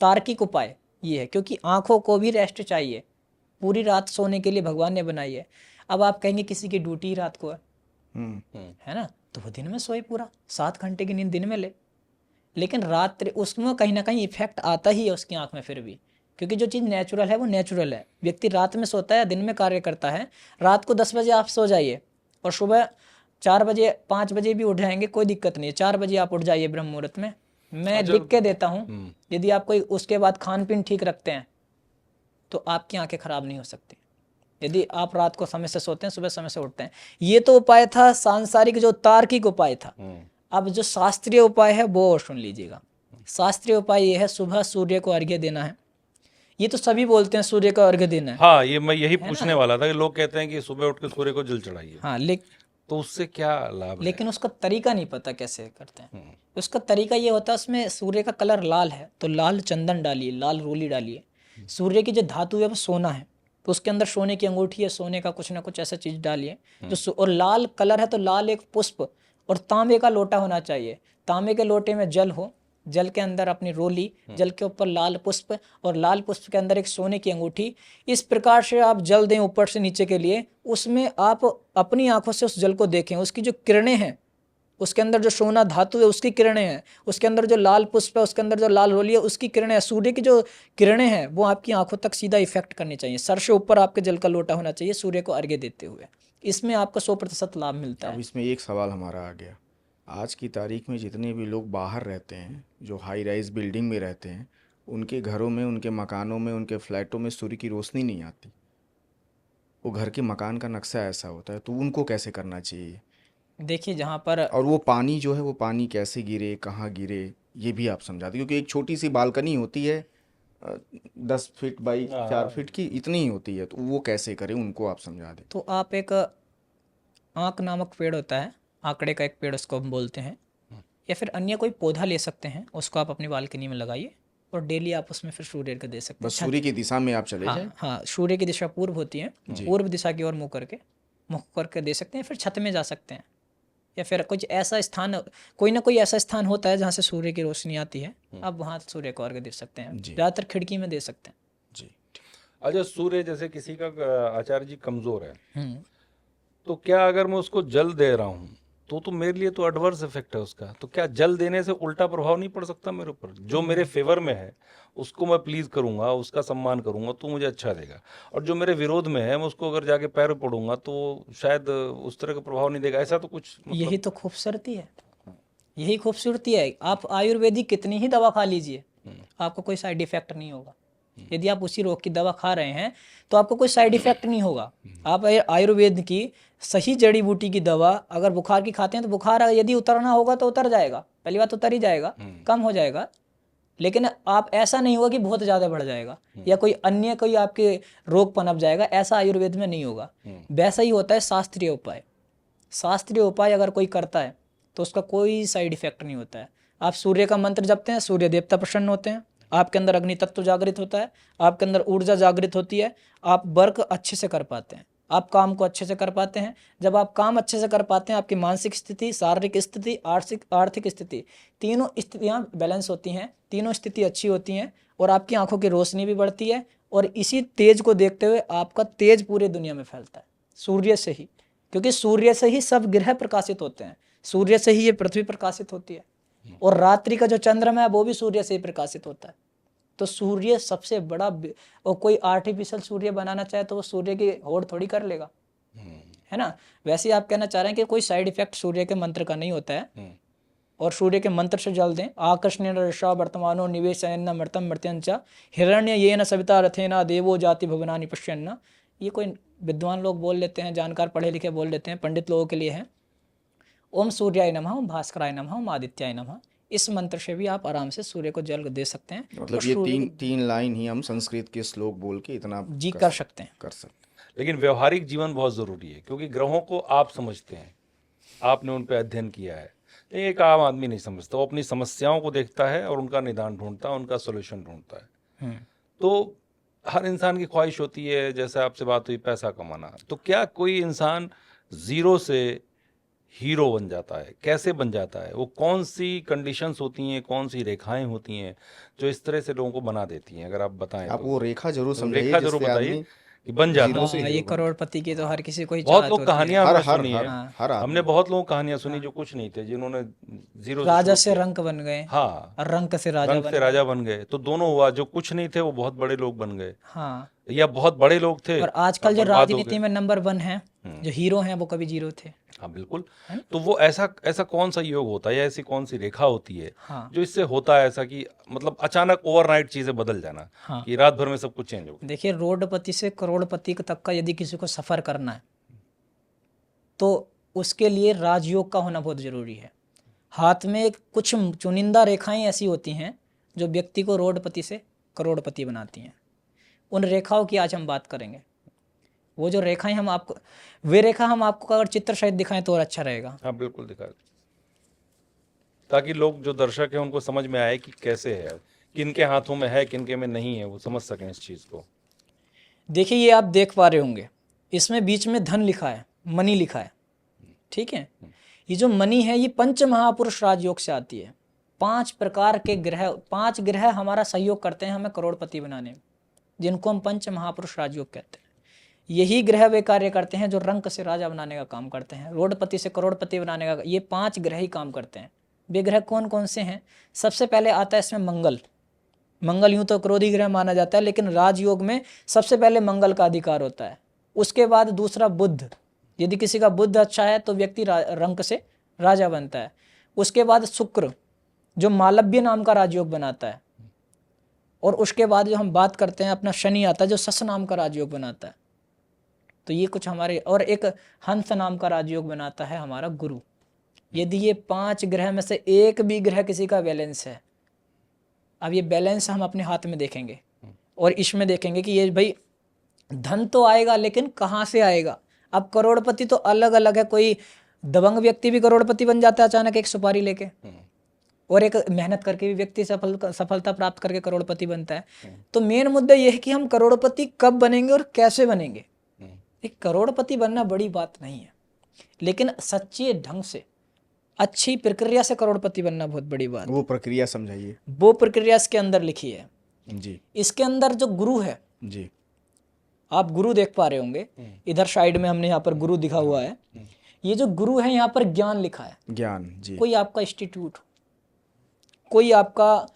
तार्किक उपाय ये है, क्योंकि आंखों को भी रेस्ट चाहिए। पूरी रात सोने के लिए भगवान ने बनाई है। अब आप कहेंगे किसी की ड्यूटी रात को है ना, तो वो दिन में सोए पूरा 7 घंटे की नींद दिन में ले, लेकिन रात्रि उसमें कहीं ना कहीं इफेक्ट आता ही है उसकी आंख में फिर भी, क्योंकि जो चीज़ नेचुरल है वो नेचुरल है। व्यक्ति रात में सोता है, दिन में कार्य करता है। रात को 10 बजे आप सो जाइए और सुबह 4 बजे 5 बजे भी उठ जाएंगे, कोई दिक्कत नहीं है। 4 बजे आप उठ जाइए ब्रह्म मुहूर्त में, मैं लिख के देता हूँ। यदि आप कोई उसके बाद खान पीन ठीक रखते हैं तो आपकी आंखें खराब नहीं हो सकती, यदि आप रात को समय से सोते हैं, सुबह समय से उठते हैं। ये तो उपाय था सांसारिक, जो तार्किक उपाय था। अब जो शास्त्रीय उपाय है वो और सुन लीजिएगा। शास्त्रीय उपाय ये है, सुबह सूर्य को अर्घ्य देना है। ये तो सभी बोलते हैं सूर्य को अर्घ्य देना है। हाँ, ये मैं यही पूछने वाला था कि लोग कहते हैं कि सुबह उठ के सूर्य को जल चढ़ाइए, हाँ तो उससे क्या लाभ है? लेकिन उसका तरीका नहीं पता कैसे करते हैं। उसका तरीका ये होता है, उसमें सूर्य का कलर लाल है तो लाल चंदन डालिए, लाल रोली डालिए। सूर्य की जो धातु है वो सोना है, तो उसके अंदर सोने की अंगूठी है, सोने का कुछ ना कुछ ऐसा चीज डालिए और लाल कलर है तो लाल एक पुष्प, और तांबे का लोटा होना चाहिए। तांबे के लोटे में जल हो, जल के अंदर अपनी रोली, जल के ऊपर लाल पुष्प, और लाल पुष्प के अंदर एक सोने की अंगूठी। इस प्रकार से आप जल दें ऊपर से नीचे के लिए। उसमें आप अपनी आंखों से उस जल को देखें, उसकी जो किरणें हैं, उसके अंदर जो सोना धातु है उसकी किरणें हैं, उसके अंदर जो लाल पुष्प है, उसके अंदर जो लाल रोली है उसकी किरणें हैं। सूर्य की जो किरणें हैं वो आपकी आंखों तक सीधा इफेक्ट करनी चाहिए। सर से ऊपर आपके जल का लोटा होना चाहिए सूर्य को अर्घ्य देते हुए। इसमें आपको 100% लाभ मिलता है। अब इसमें एक सवाल हमारा आ गया, आज की तारीख में जितने भी लोग बाहर रहते हैं, जो हाई राइज बिल्डिंग में रहते हैं, उनके घरों में, उनके मकानों में, उनके फ्लैटों में सूर्य की रोशनी नहीं आती। वो घर के मकान का नक्शा ऐसा होता है, तो उनको कैसे करना चाहिए? देखिए जहाँ पर, और वो पानी जो है वो पानी कैसे गिरे, कहाँ गिरे, ये भी आप समझा दें, क्योंकि एक छोटी सी बालकनी होती है 10 फीट बाई 4 फीट की, इतनी ही होती है, तो वो कैसे करें उनको आप समझा दें। तो आप एक आंक नामक पेड़ होता है, आंकड़े का एक पेड़ उसको हम बोलते हैं, या फिर अन्य कोई पौधा ले सकते हैं, उसको आप अपनी बालकनी में लगाइए और डेली आप उसमें फिर सूर्य को दे सकते हैं। बस सूर्य की दिशा में आप चले जाएं। हाँ हाँ, सूर्य की दिशा पूर्व होती है, पूर्व दिशा की ओर मुँह करके दे सकते हैं। फिर छत में जा सकते हैं, या फिर कुछ ऐसा स्थान, कोई ना कोई ऐसा स्थान होता है जहाँ से सूर्य की रोशनी आती है, आप वहाँ सूर्य को अर्घ्य दे सकते हैं। ज़्यादातर खिड़की में दे सकते हैं जी। अच्छा, सूर्य जैसे किसी का आचार्य जी कमजोर है, हम्म। तो क्या अगर मैं उसको जल दे रहा हूँ तो मेरे लिए तो एडवर्स इफेक्ट है उसका, तो क्या जल देने से उल्टा प्रभाव नहीं पड़ सकता मेरे ऊपर? जो मेरे फेवर में है उसको मैं प्लीज करूंगा, उसका सम्मान करूंगा तो मुझे अच्छा देगा, और जो मेरे विरोध में है मैं उसको अगर जाके पैर पड़ूंगा तो शायद उस तरह का प्रभाव नहीं देगा। ऐसा तो कुछ यही तो खूबसूरती है, यही खूबसूरती है। आप आयुर्वेदिक कितनी ही दवा खा लीजिए, आपको कोई साइड इफेक्ट नहीं होगा। यदि आप उसी रोग की दवा खा रहे हैं तो आपको कोई साइड इफेक्ट नहीं होगा। आप आयुर्वेद की सही जड़ी बूटी की दवा अगर बुखार की खाते हैं तो बुखार यदि उतरना होगा तो उतर जाएगा, पहली बात उतर ही जाएगा, कम हो जाएगा। लेकिन आप ऐसा नहीं होगा कि बहुत ज़्यादा बढ़ जाएगा या कोई अन्य कोई आपके रोग पनप जाएगा, ऐसा आयुर्वेद में नहीं होगा। वैसा ही होता है शास्त्रीय उपाय। शास्त्रीय उपाय अगर कोई करता है तो उसका कोई साइड इफेक्ट नहीं होता है। आप सूर्य का मंत्र जपते हैं, सूर्य देवता प्रसन्न होते हैं, आपके अंदर अग्नि तत्व जागृत होता है, आपके अंदर ऊर्जा जागृत होती है, आप वर्क अच्छे से कर पाते हैं, आप काम को अच्छे से कर पाते हैं। जब आप काम अच्छे से कर पाते हैं, आपकी मानसिक स्थिति, शारीरिक स्थिति, आर्थिक स्थिति, तीनों स्थितियाँ बैलेंस होती हैं, तीनों स्थिति अच्छी होती हैं, और आपकी आंखों की रोशनी भी बढ़ती है। और इसी तेज को देखते हुए आपका तेज पूरे दुनिया में फैलता है, सूर्य से ही, क्योंकि सूर्य से ही सब ग्रह प्रकाशित होते हैं, सूर्य से ही ये पृथ्वी प्रकाशित होती है, और रात्रि का जो चंद्रमा है वो भी सूर्य से ही प्रकाशित होता है। तो सूर्य सबसे बड़ा और कोई आर्टिफिशियल सूर्य बनाना चाहे तो वो सूर्य की होड़ थोड़ी कर लेगा, है ना। वैसे ही आप कहना चाह रहे हैं कि कोई साइड इफेक्ट सूर्य के मंत्र का नहीं होता है, और सूर्य के मंत्र से जल दें। आकर्षण रषा वर्तमानो निवेशयन्न मर्तम मर्त्यंच हिरण्य ये न सविता रथेना देवो जाति भवनानि पश्यन्न। ये कोई विद्वान लोग बोल लेते हैं, जानकार पढ़े लिखे बोल लेते हैं, पंडित लोगों के लिए है। ओम सूर्याय नमः, ओम भास्कराय नमः, ओम आदित्याय नमः। इस मंत्र से भी आप आराम से सूर्य को जल दे सकते हैं। मतलब ये तीन लाइन ही हम संस्कृत के श्लोक बोल के इतना जी कर सकते हैं। लेकिन व्यवहारिक जीवन बहुत ज़रूरी है, क्योंकि ग्रहों को आप समझते हैं, आपने उन पर अध्ययन किया है। एक आम आदमी नहीं समझता, वो अपनी समस्याओं को देखता है और उनका निदान ढूंढता है, उनका सोल्यूशन ढूंढता है। तो हर इंसान की ख्वाहिश होती है, जैसे आपसे बात हुई, पैसा कमाना। तो क्या कोई इंसान जीरो से हीरो बन जाता है? कैसे बन जाता है? वो कौन सी कंडीशंस होती हैं, कौन सी रेखाएं होती हैं जो इस तरह से लोगों को बना देती हैं? अगर आप बताएं आप तो। वो रेखा जरूर समझाइए, रेखा जरूर बताइए कि बन जाता है। ये करोड़पति की तो हर किसी को ही बहुत चाहत लोग होती है। कहानियां हमने सुनी है, हर हमने बहुत लोग कहानियां सुनी जो कुछ नहीं थे, जिन्होंने जीरो राजा से रंक बन गए, हाँ, और रंक से राजा बन गए। तो दोनों हुआ, जो कुछ नहीं थे वो बहुत बड़े लोग बन गए, हाँ। या बहुत बड़े लोग थे और आजकल जो राजनीति में नंबर 1 है, जो हीरो हैं, वो कभी जीरो थे। हाँ बिल्कुल। तो वो ऐसा कौन सा योग होता है, या ऐसी कौन सी रेखा होती है जो इससे होता है ऐसा कि मतलब अचानक ओवरनाइट चीजें बदल जाना, कि रात भर में सब कुछ चेंज हो? देखिए, रोडपति से करोड़पति तक का यदि किसी को सफर करना है तो उसके लिए राजयोग का होना बहुत जरूरी है। हाथ में कुछ चुनिंदा रेखाएं ऐसी होती हैं जो व्यक्ति को रोडपति से करोड़पति बनाती हैं। उन रेखाओं की आज हम बात करेंगे। वो जो रेखाएं हम आपको, वे रेखा हम आपको अगर चित्र सहित दिखाएं तो और अच्छा रहेगा। हाँ बिल्कुल दिखाएं, ताकि लोग जो दर्शक हैं उनको समझ में आए कि कैसे है, किनके हाथों में है, किनके में नहीं है, वो समझ सकें इस चीज को। देखिए, ये आप देख पा रहे होंगे, इसमें बीच में धन लिखा है, मनी लिखा है, ठीक है। ये जो मनी है, ये पंच महापुरुष राजयोग से आती है। 5 प्रकार के ग्रह, 5 ग्रह हमारा सहयोग करते हैं हमें करोड़पति बनाने में, जिनको हम पंच महापुरुष राजयोग कहते हैं। यही ग्रह वे कार्य करते हैं जो रंक से राजा बनाने का काम करते हैं, रोडपति से करोड़पति बनाने का। ये 5 ग्रह ही काम करते हैं। वे ग्रह कौन कौन से हैं? सबसे पहले आता है इसमें मंगल। मंगल यूं तो क्रोधी ग्रह माना जाता है, लेकिन राजयोग में सबसे पहले मंगल का अधिकार होता है। उसके बाद दूसरा बुध, यदि किसी का बुध अच्छा है तो व्यक्ति रंक से राजा बनता है। उसके बाद शुक्र, जो मालव्य नाम का राजयोग बनाता है। और उसके बाद जो हम बात करते हैं अपना शनि आता है, जो सस नाम का राजयोग बनाता है। तो ये कुछ हमारे, और एक हंस नाम का राजयोग बनाता है हमारा गुरु। यदि ये 5 ग्रह में से एक भी ग्रह किसी का बैलेंस है, अब ये बैलेंस हम अपने हाथ में देखेंगे और इसमें देखेंगे कि ये भाई धन तो आएगा, लेकिन कहाँ से आएगा। अब करोड़पति तो अलग अलग है, कोई दबंग व्यक्ति भी करोड़पति बन जाता है अचानक एक सुपारी लेके, और एक मेहनत करके भी व्यक्ति सफलता प्राप्त करके करोड़पति बनता है। तो मेन मुद्दा यह है कि हम करोड़पति कब बनेंगे और कैसे बनेंगे। एक करोड़पति बनना बड़ी बात नहीं है, लेकिन सच्चे ढंग से, अच्छी प्रक्रिया से करोड़पति बनना बहुत बड़ी बात। वो प्रक्रिया समझाइए। वो प्रक्रिया इसके अंदर लिखी है जी। इसके अंदर जो गुरु है जी, आप गुरु देख पा रहे होंगे, इधर साइड में हमने यहाँ पर गुरु दिखा हुआ है। ये जो गुरु है, यहाँ पर ज्ञान लिखा है, ज्ञान। जी। कोई आपका इंस्टीट्यूट, कोई आपका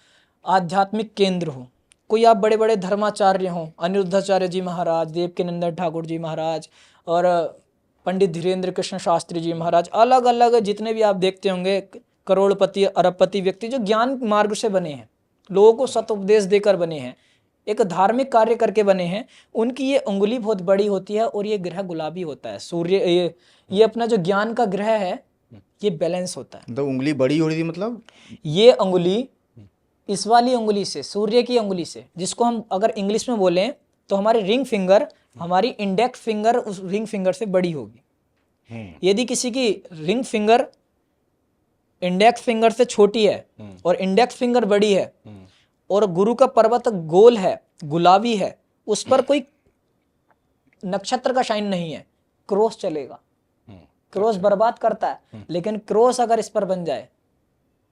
आध्यात्मिक केंद्र हो, कोई आप बड़े बड़े धर्माचार्य हों, अनिरुद्धाचार्य जी महाराज, देवकीनंदन ठाकुर जी महाराज, और पंडित धीरेन्द्र कृष्ण शास्त्री जी महाराज, अलग अलग जितने भी आप देखते होंगे करोड़पति अरबपति व्यक्ति जो ज्ञान मार्ग से बने हैं, लोगों को सतुपदेश देकर बने हैं, एक धार्मिक कार्य करके बने हैं, उनकी ये उंगली बहुत बड़ी होती है और ये ग्रह गुलाबी होता है। सूर्य, ये अपना जो ज्ञान का ग्रह है, ये बैलेंस होता है। तो उंगली बड़ी हो रही थी, मतलब ये उंगली इस वाली उंगली से, सूर्य की उंगली से, जिसको हम अगर इंग्लिश में बोलें तो हमारी रिंग फिंगर, हमारी इंडेक्स फिंगर उस रिंग फिंगर से बड़ी होगी। यदि किसी की रिंग फिंगर इंडेक्स फिंगर से छोटी है और इंडेक्स फिंगर बड़ी है, और गुरु का पर्वत गोल है, गुलाबी है, उस पर कोई नक्षत्र का शाइन नहीं है, क्रॉस चलेगा। क्रॉस बर्बाद करता है, लेकिन क्रॉस अगर इस पर बन जाए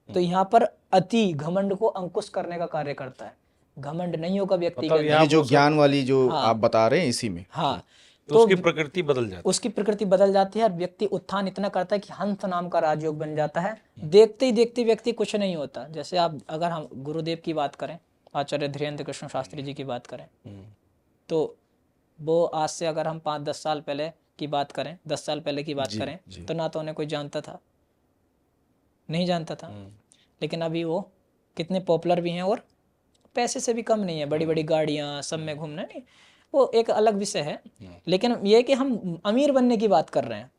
तो यहाँ पर अति घमंड को अंकुश करने का कार्य करता है। घमंड नहीं होगा व्यक्ति के ये जो ज्ञान वाली जो आप बता रहे हैं इसी में। हाँ, तो उसकी प्रकृति बदल जाती है। उसकी प्रकृति बदल जाती है और व्यक्ति उत्थान इतना करता है कि हंस नाम का राजयोग बन जाता है। देखते ही देखते व्यक्ति कुछ नहीं होता। जैसे आप अगर हम गुरुदेव की बात करें आचार्य धीरेन्द्र कृष्ण शास्त्री जी की बात करें हम्म, तो वो आज से अगर हम 5-10 साल पहले की बात करें, 10 साल पहले की बात जी, करें जी। तो ना तो उन्हें कोई जानता था, नहीं जानता था, लेकिन अभी वो कितने पॉपुलर भी हैं और पैसे से भी कम नहीं है, बड़ी बड़ी गाड़ियाँ सब में घूमना, नहीं वो एक अलग विषय है। लेकिन ये है कि हम अमीर बनने की बात कर रहे हैं।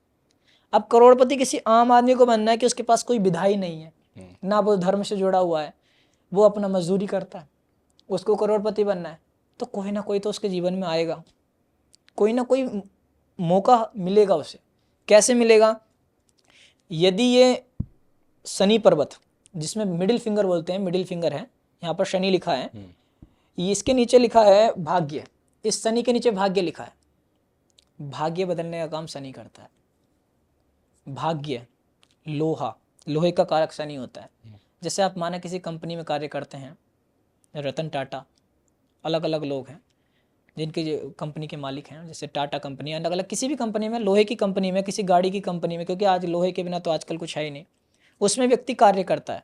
अब करोड़पति किसी आम आदमी को बनना है कि उसके पास कोई विधा ही नहीं है, ना वो धर्म से जुड़ा हुआ है, वो अपना मजदूरी करता है, उसको करोड़पति बनना है, तो कोई ना कोई तो उसके जीवन में आएगा, कोई ना कोई मौका मिलेगा उसे। कैसे मिलेगा? यदि ये शनि पर्वत, जिसमें मिडिल फिंगर बोलते हैं, मिडिल फिंगर है, यहाँ पर शनि लिखा है, ये इसके नीचे लिखा है भाग्य, इस शनि के नीचे भाग्य लिखा है। भाग्य बदलने का काम शनि करता है। भाग्य लोहा, लोहे का कारक शनि होता है। जैसे आप माना किसी कंपनी में कार्य करते हैं, रतन टाटा, अलग अलग लोग हैं जिनके कंपनी के मालिक हैं, जैसे टाटा कंपनी, अलग अलग किसी भी कंपनी में, लोहे की कंपनी में, किसी गाड़ी की कंपनी में, क्योंकि आज लोहे के बिना तो आजकल कुछ है ही नहीं, उसमें व्यक्ति कार्य करता है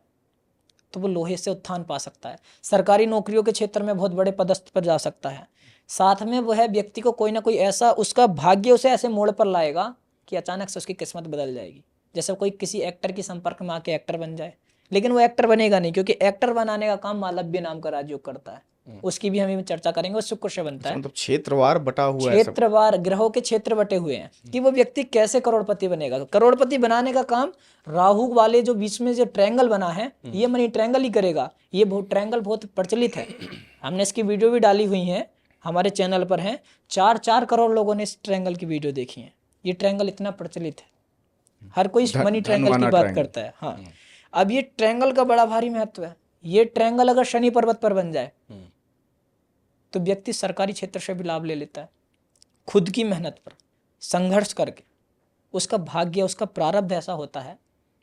तो वो लोहे से उत्थान पा सकता है। सरकारी नौकरियों के क्षेत्र में बहुत बड़े पदस्थ पर जा सकता है। साथ में वह व्यक्ति को कोई ना कोई ऐसा, उसका भाग्य उसे ऐसे मोड़ पर लाएगा कि अचानक से उसकी किस्मत बदल जाएगी। जैसे कोई किसी एक्टर के संपर्क में आके एक्टर बन जाए, लेकिन वो एक्टर बनेगा नहीं, क्योंकि एक्टर बनाने का काम मालव्य नाम का राजयोग करता है। उसकी भी हम चर्चा करेंगे, वो शुक्र से बनता है। मतलब क्षेत्रवार बटा हुआ है सब। क्षेत्रवार ग्रहों के क्षेत्र बटे हुए हैं कि वो व्यक्ति कैसे करोड़पति बनेगा। करोड़पति बनाने का काम राहु वाले जो बीच में जो ट्रायंगल बना है, ये मनी ट्रायंगल ही करेगा। ये बहुत ट्रायंगल बहुत प्रचलित है, हमने इसकी वीडियो भी डाली हुई है, हमारे चैनल पर है। 4 करोड़ लोगों ने इस ट्रायंगल की वीडियो देखी है। ये ट्रायंगल इतना प्रचलित है, हर कोई इस मनी ट्रायंगल की बात करता है। हाँ, अब ये ट्रायंगल का बड़ा भारी महत्व है। ये ट्रायंगल अगर शनि पर्वत पर बन जाए तो व्यक्ति सरकारी क्षेत्र से भी लाभ ले लेता है, खुद की मेहनत पर संघर्ष करके। उसका भाग्य, उसका प्रारब्ध ऐसा होता है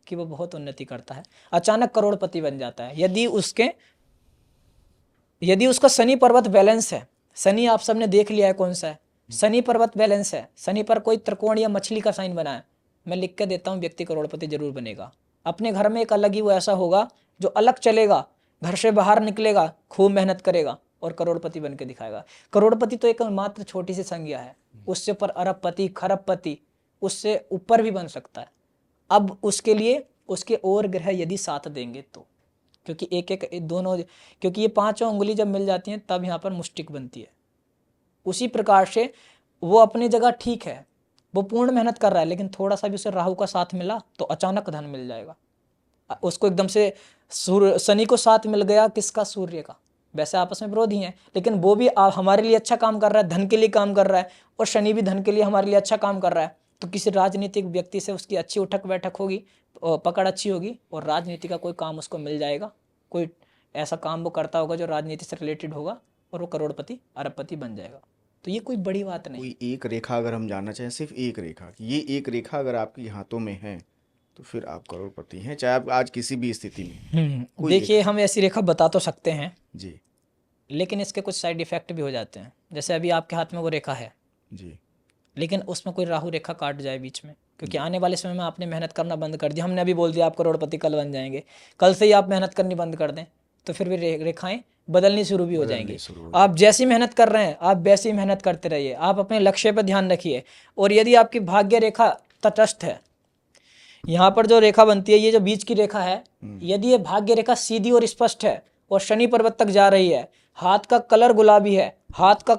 कि वो बहुत उन्नति करता है, अचानक करोड़पति बन जाता है। यदि उसका शनि पर्वत बैलेंस है, शनि आप सबने देख लिया है कौन सा है, शनि पर्वत बैलेंस है, शनि पर कोई त्रिकोण या मछली का साइन बना है, मैं लिख के देता हूँ, व्यक्ति करोड़पति जरूर बनेगा। अपने घर में एक अलग ही वो ऐसा होगा जो अलग चलेगा, घर से बाहर निकलेगा, खूब मेहनत करेगा और करोड़पति बन के दिखाएगा। करोड़पति तो एक मात्र छोटी सी संज्ञा है, उससे पर अरबपति, खरबपति, उससे ऊपर भी बन सकता है। अब उसके लिए उसके और ग्रह यदि साथ देंगे तो, क्योंकि एक दोनों, क्योंकि ये 5 उंगली जब मिल जाती हैं तब यहाँ पर मुष्टिक बनती है। उसी प्रकार से वो अपनी जगह ठीक है, वो पूर्ण मेहनत कर रहा है, लेकिन थोड़ा सा भी उसे राहु का साथ मिला तो अचानक धन मिल जाएगा उसको। एकदम से शनि को साथ मिल गया, किसका? सूर्य का। वैसे आपस में विरोधी हैं, लेकिन वो भी हमारे लिए अच्छा काम कर रहा है, धन के लिए काम कर रहा है, और शनि भी धन के लिए हमारे लिए अच्छा काम कर रहा है। तो किसी राजनीतिक व्यक्ति से उसकी अच्छी उठक बैठक होगी, पकड़ अच्छी होगी, और राजनीति का कोई काम उसको मिल जाएगा। कोई ऐसा काम वो करता होगा जो राजनीति से रिलेटेड होगा, और वो करोड़पति अरबपति बन जाएगा। तो ये कोई बड़ी बात नहीं। कोई एक रेखा अगर हम जानना चाहें, सिर्फ एक रेखा, ये एक रेखा अगर आपके हाथों में है तो फिर आप करोड़पति हैं, चाहे आप आज किसी भी स्थिति में। देखिए, हम ऐसी रेखा बता तो सकते हैं जी, लेकिन इसके कुछ साइड इफेक्ट भी हो जाते हैं। जैसे अभी आपके हाथ में वो रेखा है जी, लेकिन उसमें कोई राहु रेखा काट जाए बीच में, क्योंकि आने वाले समय में आपने मेहनत करना बंद कर दिया। हमने अभी बोल दिया आप करोड़पति कल बन जाएंगे, कल से ही आप मेहनत करनी बंद कर दें तो फिर भी रेखाएं बदलनी शुरू भी हो जाएंगी। आप जैसी मेहनत कर रहे हैं आप वैसी मेहनत करते रहिए, आप अपने लक्ष्य पर ध्यान रखिए। और यदि आपकी भाग्य रेखा तटस्थ है, यहाँ पर जो रेखा बनती है, ये जो बीच की रेखा है, यदि ये भाग्य रेखा सीधी और स्पष्ट है और शनि पर्वत तक जा रही है, हाथ का कलर गुलाबी है, हाथ का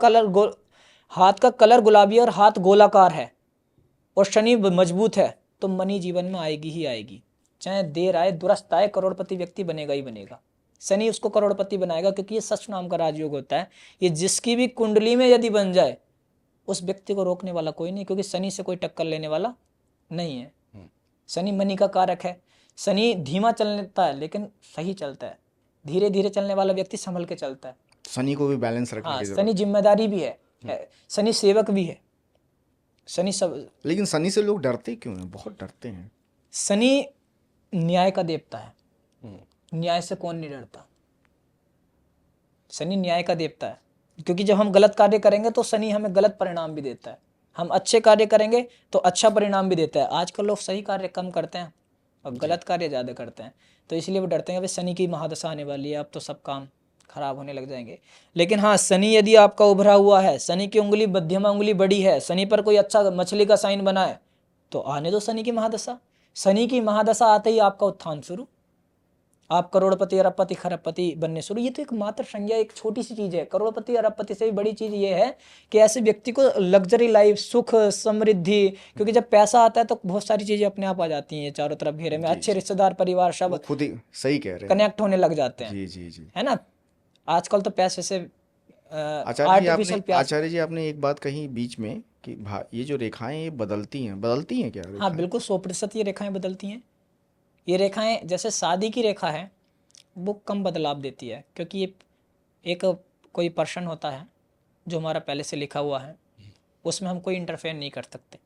कलर गुलाबी और हाथ गोलाकार है, और शनि मजबूत है, तो मनी जीवन में आएगी ही आएगी। चाहे देर आए दुरुस्त आए, करोड़पति व्यक्ति बनेगा ही बनेगा। शनि उसको करोड़पति बनाएगा, क्योंकि ये सच नाम का राजयोग होता है। ये जिसकी भी कुंडली में यदि बन जाए, उस व्यक्ति को रोकने वाला कोई नहीं, क्योंकि शनि से कोई टक्कर लेने वाला नहीं है। शनि मनी का कारक है। शनि धीमा चलता है लेकिन सही चलता है, धीरे धीरे चलने वाला व्यक्ति संभल के चलता है। शनि को भी बैलेंस रखने हाँ, की जरूरत शनि जिम्मेदारी भी है, शनि सेवक भी है, शनि सब। लेकिन शनि से लोग डरते क्यों हैं? बहुत डरते हैं। शनि न्याय का देवता है, न्याय से कौन नहीं डरता। शनि न्याय का देवता है, क्योंकि जब हम गलत कार्य करेंगे तो शनि हमें गलत परिणाम भी देता है, हम अच्छे कार्य करेंगे तो अच्छा परिणाम भी देता है। आजकल लोग सही कार्य कम करते हैं और गलत कार्य ज़्यादा करते हैं, तो इसलिए वो डरते हैं कि शनि की महादशा आने वाली है, अब तो सब काम खराब होने लग जाएंगे। लेकिन हाँ, शनि यदि आपका उभरा हुआ है, शनि की उंगली मध्यमा उंगली बड़ी है, शनि पर कोई अच्छा मछली का साइन बना है, तो आने दो शनि की महादशा। शनि की महादशा आते ही आपका उत्थान शुरू, आप करोड़पति अरबपति खरबपति बनने शुरू। ये तो एक मात्र संज्ञा, एक छोटी सी चीज है। करोड़पति अरबपति से भी बड़ी चीज ये है कि ऐसे व्यक्ति को लग्जरी लाइफ, सुख, समृद्धि, क्योंकि जब पैसा आता है तो बहुत सारी चीजें अपने आप आ जाती हैं चारों तरफ घेरे में, अच्छे रिश्तेदार, परिवार वो सब खुद ही सही कह रहे हैं। कनेक्ट होने लग जाते हैं, जी जी जी। है ना। आजकल तो पैसे से आचार्य जी आपने एक बात कही बीच में कि ये जो रेखाएं ये बदलती हैं क्या हाँ रेखाएं? बिल्कुल, 100% ये रेखाएं बदलती हैं। ये रेखाएं जैसे शादी की रेखा है वो कम बदलाव देती है, क्योंकि ये एक कोई पर्सन होता है जो हमारा पहले से लिखा हुआ है, उसमें हम कोई इंटरफेयर नहीं कर सकते।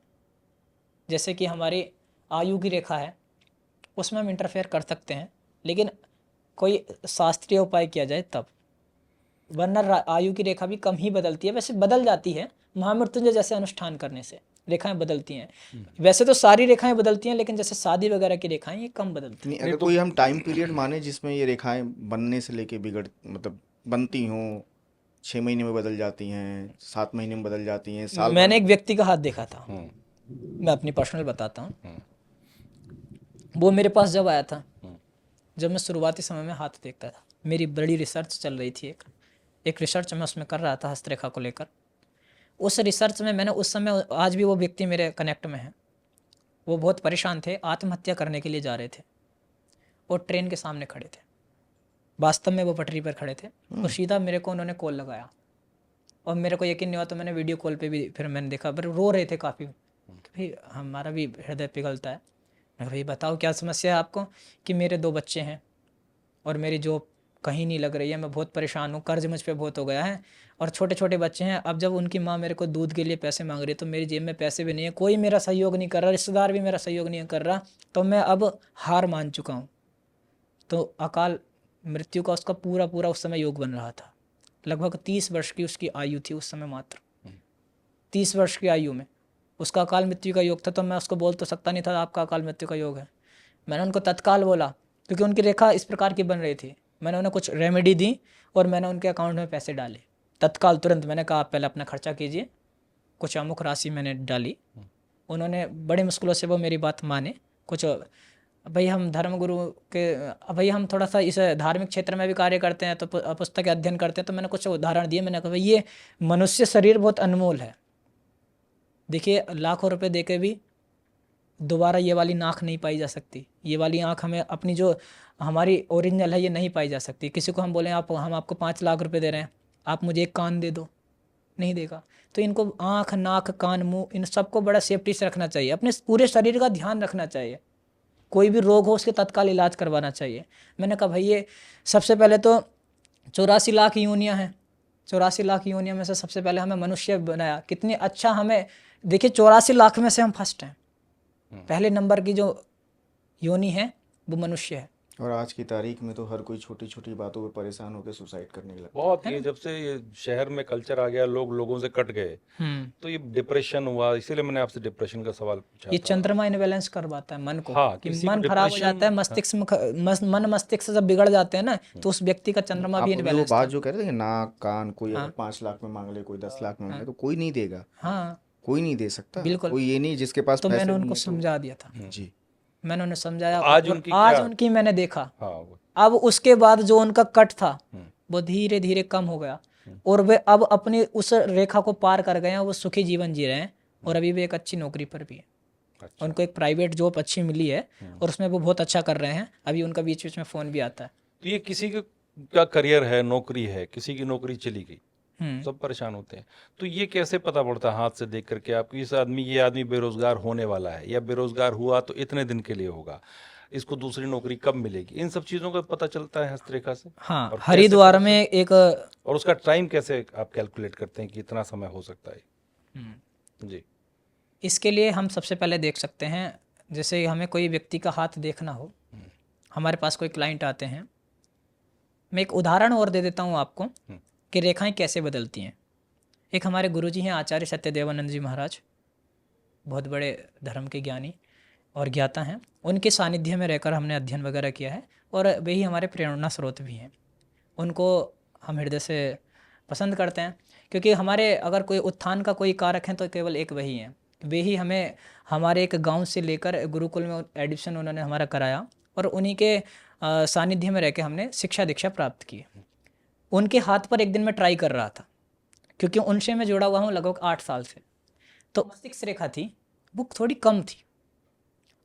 जैसे कि हमारी आयु की रेखा है, उसमें हम इंटरफेयर कर सकते हैं, लेकिन कोई शास्त्रीय उपाय किया जाए तब, वरना आयु की रेखा भी कम ही बदलती है। वैसे बदल जाती है महामृत्युंजय जैसे अनुष्ठान करने से रेखाएं बदलती हैं। वैसे तो सारी रेखाएं बदलती हैं, लेकिन जैसे शादी वगैरह की रेखाएं ये कम बदलती हैं। नहीं, अगर कोई हम टाइम पीरियड माने जिसमें ये रेखाएं बनने से लेके मतलब बनती हों, 6 महीने में बदल जाती हैं, 7 महीने में बदल जाती हैं, साल मैंने एक व्यक्ति का हाथ देखा था, हम्म, मैं अपनी पर्सनल बताता हूँ। वो मेरे पास जब आया था, जब मैं शुरुआती समय में हाथ देखता था, मेरी बड़ी रिसर्च चल रही थी, एक रिसर्च मैं उसमें कर रहा था हस्तरेखा को लेकर। उस रिसर्च में मैंने उस समय, आज भी वो व्यक्ति मेरे कनेक्ट में है, वो बहुत परेशान थे, आत्महत्या करने के लिए जा रहे थे, और ट्रेन के सामने खड़े थे, वास्तव में वो पटरी पर खड़े थे, और सीधा मेरे को उन्होंने कॉल लगाया, और मेरे को यकीन नहीं हुआ, तो मैंने वीडियो कॉल पे भी फिर मैंने देखा, पर रो रहे थे काफ़ी, भाई हमारा भी हृदय पिघलता है। मैं भाई बताओ क्या समस्या है आपको? कि मेरे 2 बच्चे हैं और मेरी जॉब कहीं नहीं लग रही है, मैं बहुत परेशान हूँ, कर्ज मुझ पे बहुत हो गया है, और छोटे छोटे बच्चे हैं। अब जब उनकी माँ मेरे को दूध के लिए पैसे मांग रही है, तो मेरी जेब में पैसे भी नहीं है, कोई मेरा सहयोग नहीं कर रहा, रिश्तेदार भी मेरा सहयोग नहीं कर रहा, तो मैं अब हार मान चुका हूँ। तो अकाल मृत्यु का उसका पूरा पूरा उस समय योग बन रहा था। लगभग 30 वर्ष की उसकी आयु थी उस समय, मात्र 30 वर्ष की आयु में उसका अकाल मृत्यु का योग था। तो मैं उसको बोल तो सकता नहीं था आपका अकाल मृत्यु का योग है। मैंने उनको तत्काल बोला, क्योंकि उनकी रेखा इस प्रकार की बन रही थी। मैंने उन्हें कुछ रेमेडी दी और मैंने उनके अकाउंट में पैसे डाले तत्काल, तुरंत। मैंने कहा आप पहले अपना खर्चा कीजिए, कुछ अमुक राशि मैंने डाली। उन्होंने बड़ी मुश्किलों से वो मेरी बात माने। कुछ भाई हम धर्मगुरु के, भाई हम थोड़ा सा इस धार्मिक क्षेत्र में भी कार्य करते हैं, तो पुस्तक अध्ययन करते हैं, तो मैंने कुछ उदाहरण दिए। मैंने कहा भाई ये मनुष्य शरीर बहुत अनमोल है, देखिए लाखों रुपए देके भी दोबारा ये वाली नाक नहीं पाई जा सकती, ये वाली आँख हमें अपनी जो हमारी ओरिजिनल है ये नहीं पाई जा सकती। किसी को हम बोलें हम आपको 5 लाख रुपए दे रहे हैं, आप मुझे एक कान दे दो, नहीं देगा। तो इनको आँख, नाक, कान, मुंह, इन सबको बड़ा सेफ्टी से रखना चाहिए, अपने पूरे शरीर का ध्यान रखना चाहिए। कोई भी रोग हो उसके तत्काल इलाज करवाना चाहिए। मैंने कहा भाई ये सबसे पहले तो 84 लाख योनियाँ हैं, 84 लाख योनियों में से सबसे पहले हमें मनुष्य बनाया, कितनी अच्छा हमें, देखिए 84 लाख में से हम फर्स्ट हैं, पहले नंबर की जो योनि है वो मनुष्य है। और आज की तारीख में तो हर कोई छोटी छोटी बातों पे परेशान होकर सुसाइड करने लगता है। बहुत। ये जब से ये शहर में कल्चर आ गया, लोग लोगों से कट गए, तो ये डिप्रेशन हुआ। इसीलिए मैंने आपसे डिप्रेशन का सवाल पूछा ये था। चंद्रमा इनबैलेंस करवाता है मन को, हाँ, कि किसी मन को खराब हो depression- जाता है, मस्तिष्क में मन मस्तिष्क से जब बिगड़ जाते हैं ना, तो उस व्यक्ति का चंद्रमा आप भी अभी वो इनबैलेंस बात था। जो कह रहे थे कि नाक, कान, कोई अगर 5 लाख में मांग ले, कोई 10 लाख में मांग ले, तो कोई नहीं देगा, हाँ कोई नहीं दे सकता। बिल्कुल। कोई ये नहीं जिसके पास तो पैसे मैंने नहीं उनको है समझा दिया था, जी। मैंने उन्हें समझाया। तो आज और उनकी आज क्या- उनकी मैंने देखा, हाँ, अब उसके बाद जो उनका कट था वो धीरे धीरे कम हो गया, और वे अब अपनी उस रेखा को पार कर गए हैं, वो सुखी जीवन जी रहे हैं, और अभी भी एक अच्छी नौकरी पर भी है। अच्छा। उनको एक प्राइवेट जॉब अच्छी मिली है, और उसमें वो बहुत अच्छा कर रहे हैं। अभी उनका बीच बीच में फ़ोन भी आता है। तो ये किसी का करियर है, नौकरी है, किसी की नौकरी चली गई, सब परेशान होते हैं। तो ये कैसे पता पड़ता है हाथ से देख करके आपको ये आदमी बेरोजगार होने वाला है, या बेरोजगार हुआ तो इतने दिन के लिए होगा, इसको दूसरी नौकरी कब मिलेगी? इन सब चीजों का पता चलता है हस्तरेखा से। हाँ, और कैसे हरिद्वार पता में एक और उसका टाइम कैसे आप कैलकुलेट करते हैं कि इतना समय हो सकता है? जी। इसके लिए हम सबसे पहले देख सकते हैं, जैसे हमें कोई व्यक्ति का हाथ देखना हो, हमारे पास कोई क्लाइंट आते हैं, मैं एक उदाहरण और दे देता हूँ आपको कि रेखाएं कैसे बदलती हैं। एक हमारे गुरुजी हैं आचार्य सत्यदेवानंद जी महाराज, बहुत बड़े धर्म के ज्ञानी और ज्ञाता हैं। उनके सानिध्य में रहकर हमने अध्ययन वगैरह किया है, और वही हमारे प्रेरणा स्रोत भी हैं। उनको हम हृदय से पसंद करते हैं, क्योंकि हमारे अगर कोई उत्थान का कोई कारक है तो केवल एक वही है। वे ही हमें हमारे एक गांव से लेकर गुरुकुल में एडमिशन उन्होंने हमारा कराया, और उन्हीं के सानिध्य में रह के हमने शिक्षा दीक्षा प्राप्त की। उनके हाथ पर एक दिन मैं ट्राई कर रहा था, क्योंकि उनसे मैं जुड़ा हुआ हूँ लगभग 8 साल से। तो मस्तिष्क रेखा थी वो थोड़ी कम थी,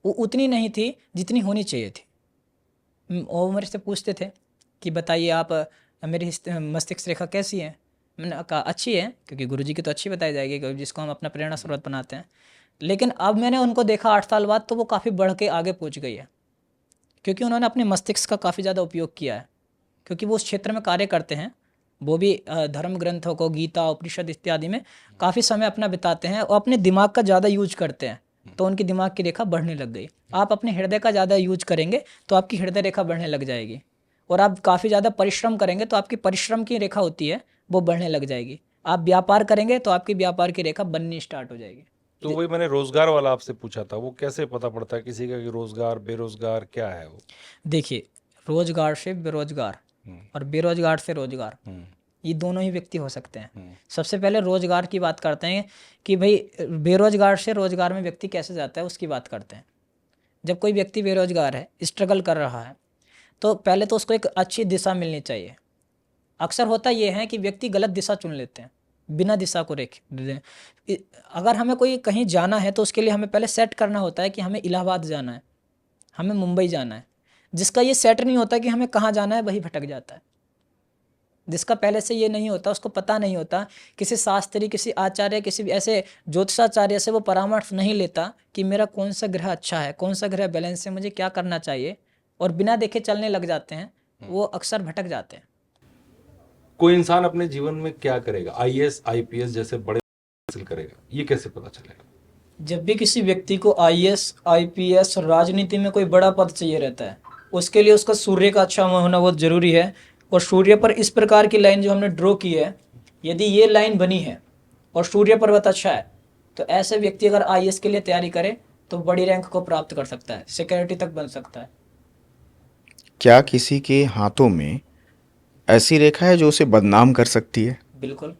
वो उतनी नहीं थी जितनी होनी चाहिए थी। वो मेरे से पूछते थे कि बताइए आप मेरी मस्तिष्क रेखा कैसी है। मैंने कहा अच्छी है, क्योंकि गुरुजी की तो अच्छी बताई जाएगी, क्योंकि जिसको हम अपना प्रेरणा स्रोत बनाते हैं। लेकिन अब मैंने उनको देखा 8 साल बाद, तो वो काफ़ी बढ़ के आगे पहुंच गई है, क्योंकि उन्होंने अपने मस्तिष्क का काफ़ी ज़्यादा उपयोग किया है, क्योंकि वो उस क्षेत्र में कार्य करते हैं। वो भी धर्म ग्रंथों को, गीता, उपनिषद इत्यादि में काफ़ी समय अपना बिताते हैं और अपने दिमाग का ज़्यादा यूज करते हैं, तो उनकी दिमाग की रेखा बढ़ने लग गई। आप अपने हृदय का ज़्यादा यूज करेंगे तो आपकी हृदय रेखा बढ़ने लग जाएगी, और आप काफ़ी ज़्यादा परिश्रम करेंगे तो आपकी परिश्रम की रेखा होती है वो बढ़ने लग जाएगी। आप व्यापार करेंगे तो आपकी व्यापार की रेखा बननी स्टार्ट हो जाएगी। तो वही मैंने रोजगार वाला आपसे पूछा था, वो कैसे पता पड़ता है किसी का कि रोजगार बेरोजगार क्या है वो? देखिए, रोजगार से बेरोजगार और बेरोजगार से रोजगार, ये दोनों ही व्यक्ति हो सकते हैं। सबसे पहले रोजगार की बात करते हैं कि भाई बेरोजगार से रोजगार में व्यक्ति कैसे जाता है, उसकी बात करते हैं। जब कोई व्यक्ति बेरोजगार है, स्ट्रगल कर रहा है, तो पहले तो उसको एक अच्छी दिशा मिलनी चाहिए। अक्सर होता यह है कि व्यक्ति गलत दिशा चुन लेते हैं, बिना दिशा को अगर हमें कोई कहीं जाना है तो उसके लिए हमें पहले सेट करना होता है कि हमें इलाहाबाद जाना है, हमें मुंबई जाना है। जिसका ये सेट नहीं होता कि हमें कहाँ जाना है, वही भटक जाता है। जिसका पहले से ये नहीं होता, उसको पता नहीं होता, किसी शास्त्री, किसी आचार्य, किसी भी ऐसे ज्योतिषाचार्य से वो परामर्श नहीं लेता कि मेरा कौन सा ग्रह अच्छा है, कौन सा ग्रह बैलेंस है, मुझे क्या करना चाहिए, और बिना देखे चलने लग जाते हैं, वो अक्सर भटक जाते हैं। कोई इंसान अपने जीवन में क्या करेगा, आईएएस आईपीएस जैसे बड़े हासिल करेगा, ये कैसे पता चलेगा? जब भी किसी व्यक्ति को आईएएस, आईपीएस, राजनीति में कोई बड़ा पद चाहिए रहता है, उसके लिए उसका सूर्य का अच्छा होना बहुत जरूरी है। और सूर्य पर इस प्रकार की लाइन जो हमने ड्रॉ की है, यदि ये लाइन बनी है और सूर्य पर्वत अच्छा है, तो ऐसे व्यक्ति अगर आईएएस के लिए तैयारी करे तो बड़ी रैंक को प्राप्त कर सकता है, सिक्योरिटी तक बन सकता है। क्या किसी के हाथों में ऐसी रेखा है जो उसे बदनाम कर सकती है? बिल्कुल।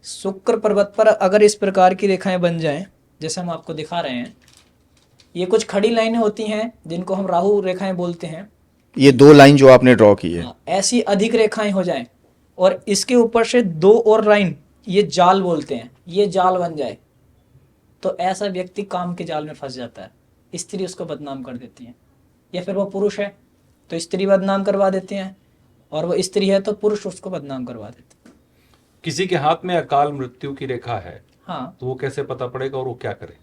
शुक्र पर्वत पर अगर इस प्रकार की रेखाएं बन जाएं, जैसे हम आपको दिखा रहे हैं, ये कुछ खड़ी लाइनें होती हैं जिनको हम राहु रेखाएं बोलते हैं। ये 2 लाइन जो आपने ड्रॉ की है, ऐसी अधिक रेखाएं हो जाएं और इसके ऊपर से 2 और लाइन, ये जाल बोलते हैं, ये जाल बन जाए, तो ऐसा व्यक्ति काम के जाल में फंस जाता है। स्त्री उसको बदनाम कर देती है, या फिर वो पुरुष है तो स्त्री बदनाम करवा देती हैं, और वो स्त्री है तो पुरुष उसको बदनाम करवा देते हैं। किसी के हाथ में अकाल मृत्यु की रेखा है, हाँ, तो वो कैसे पता पड़ेगा और वो क्या करे?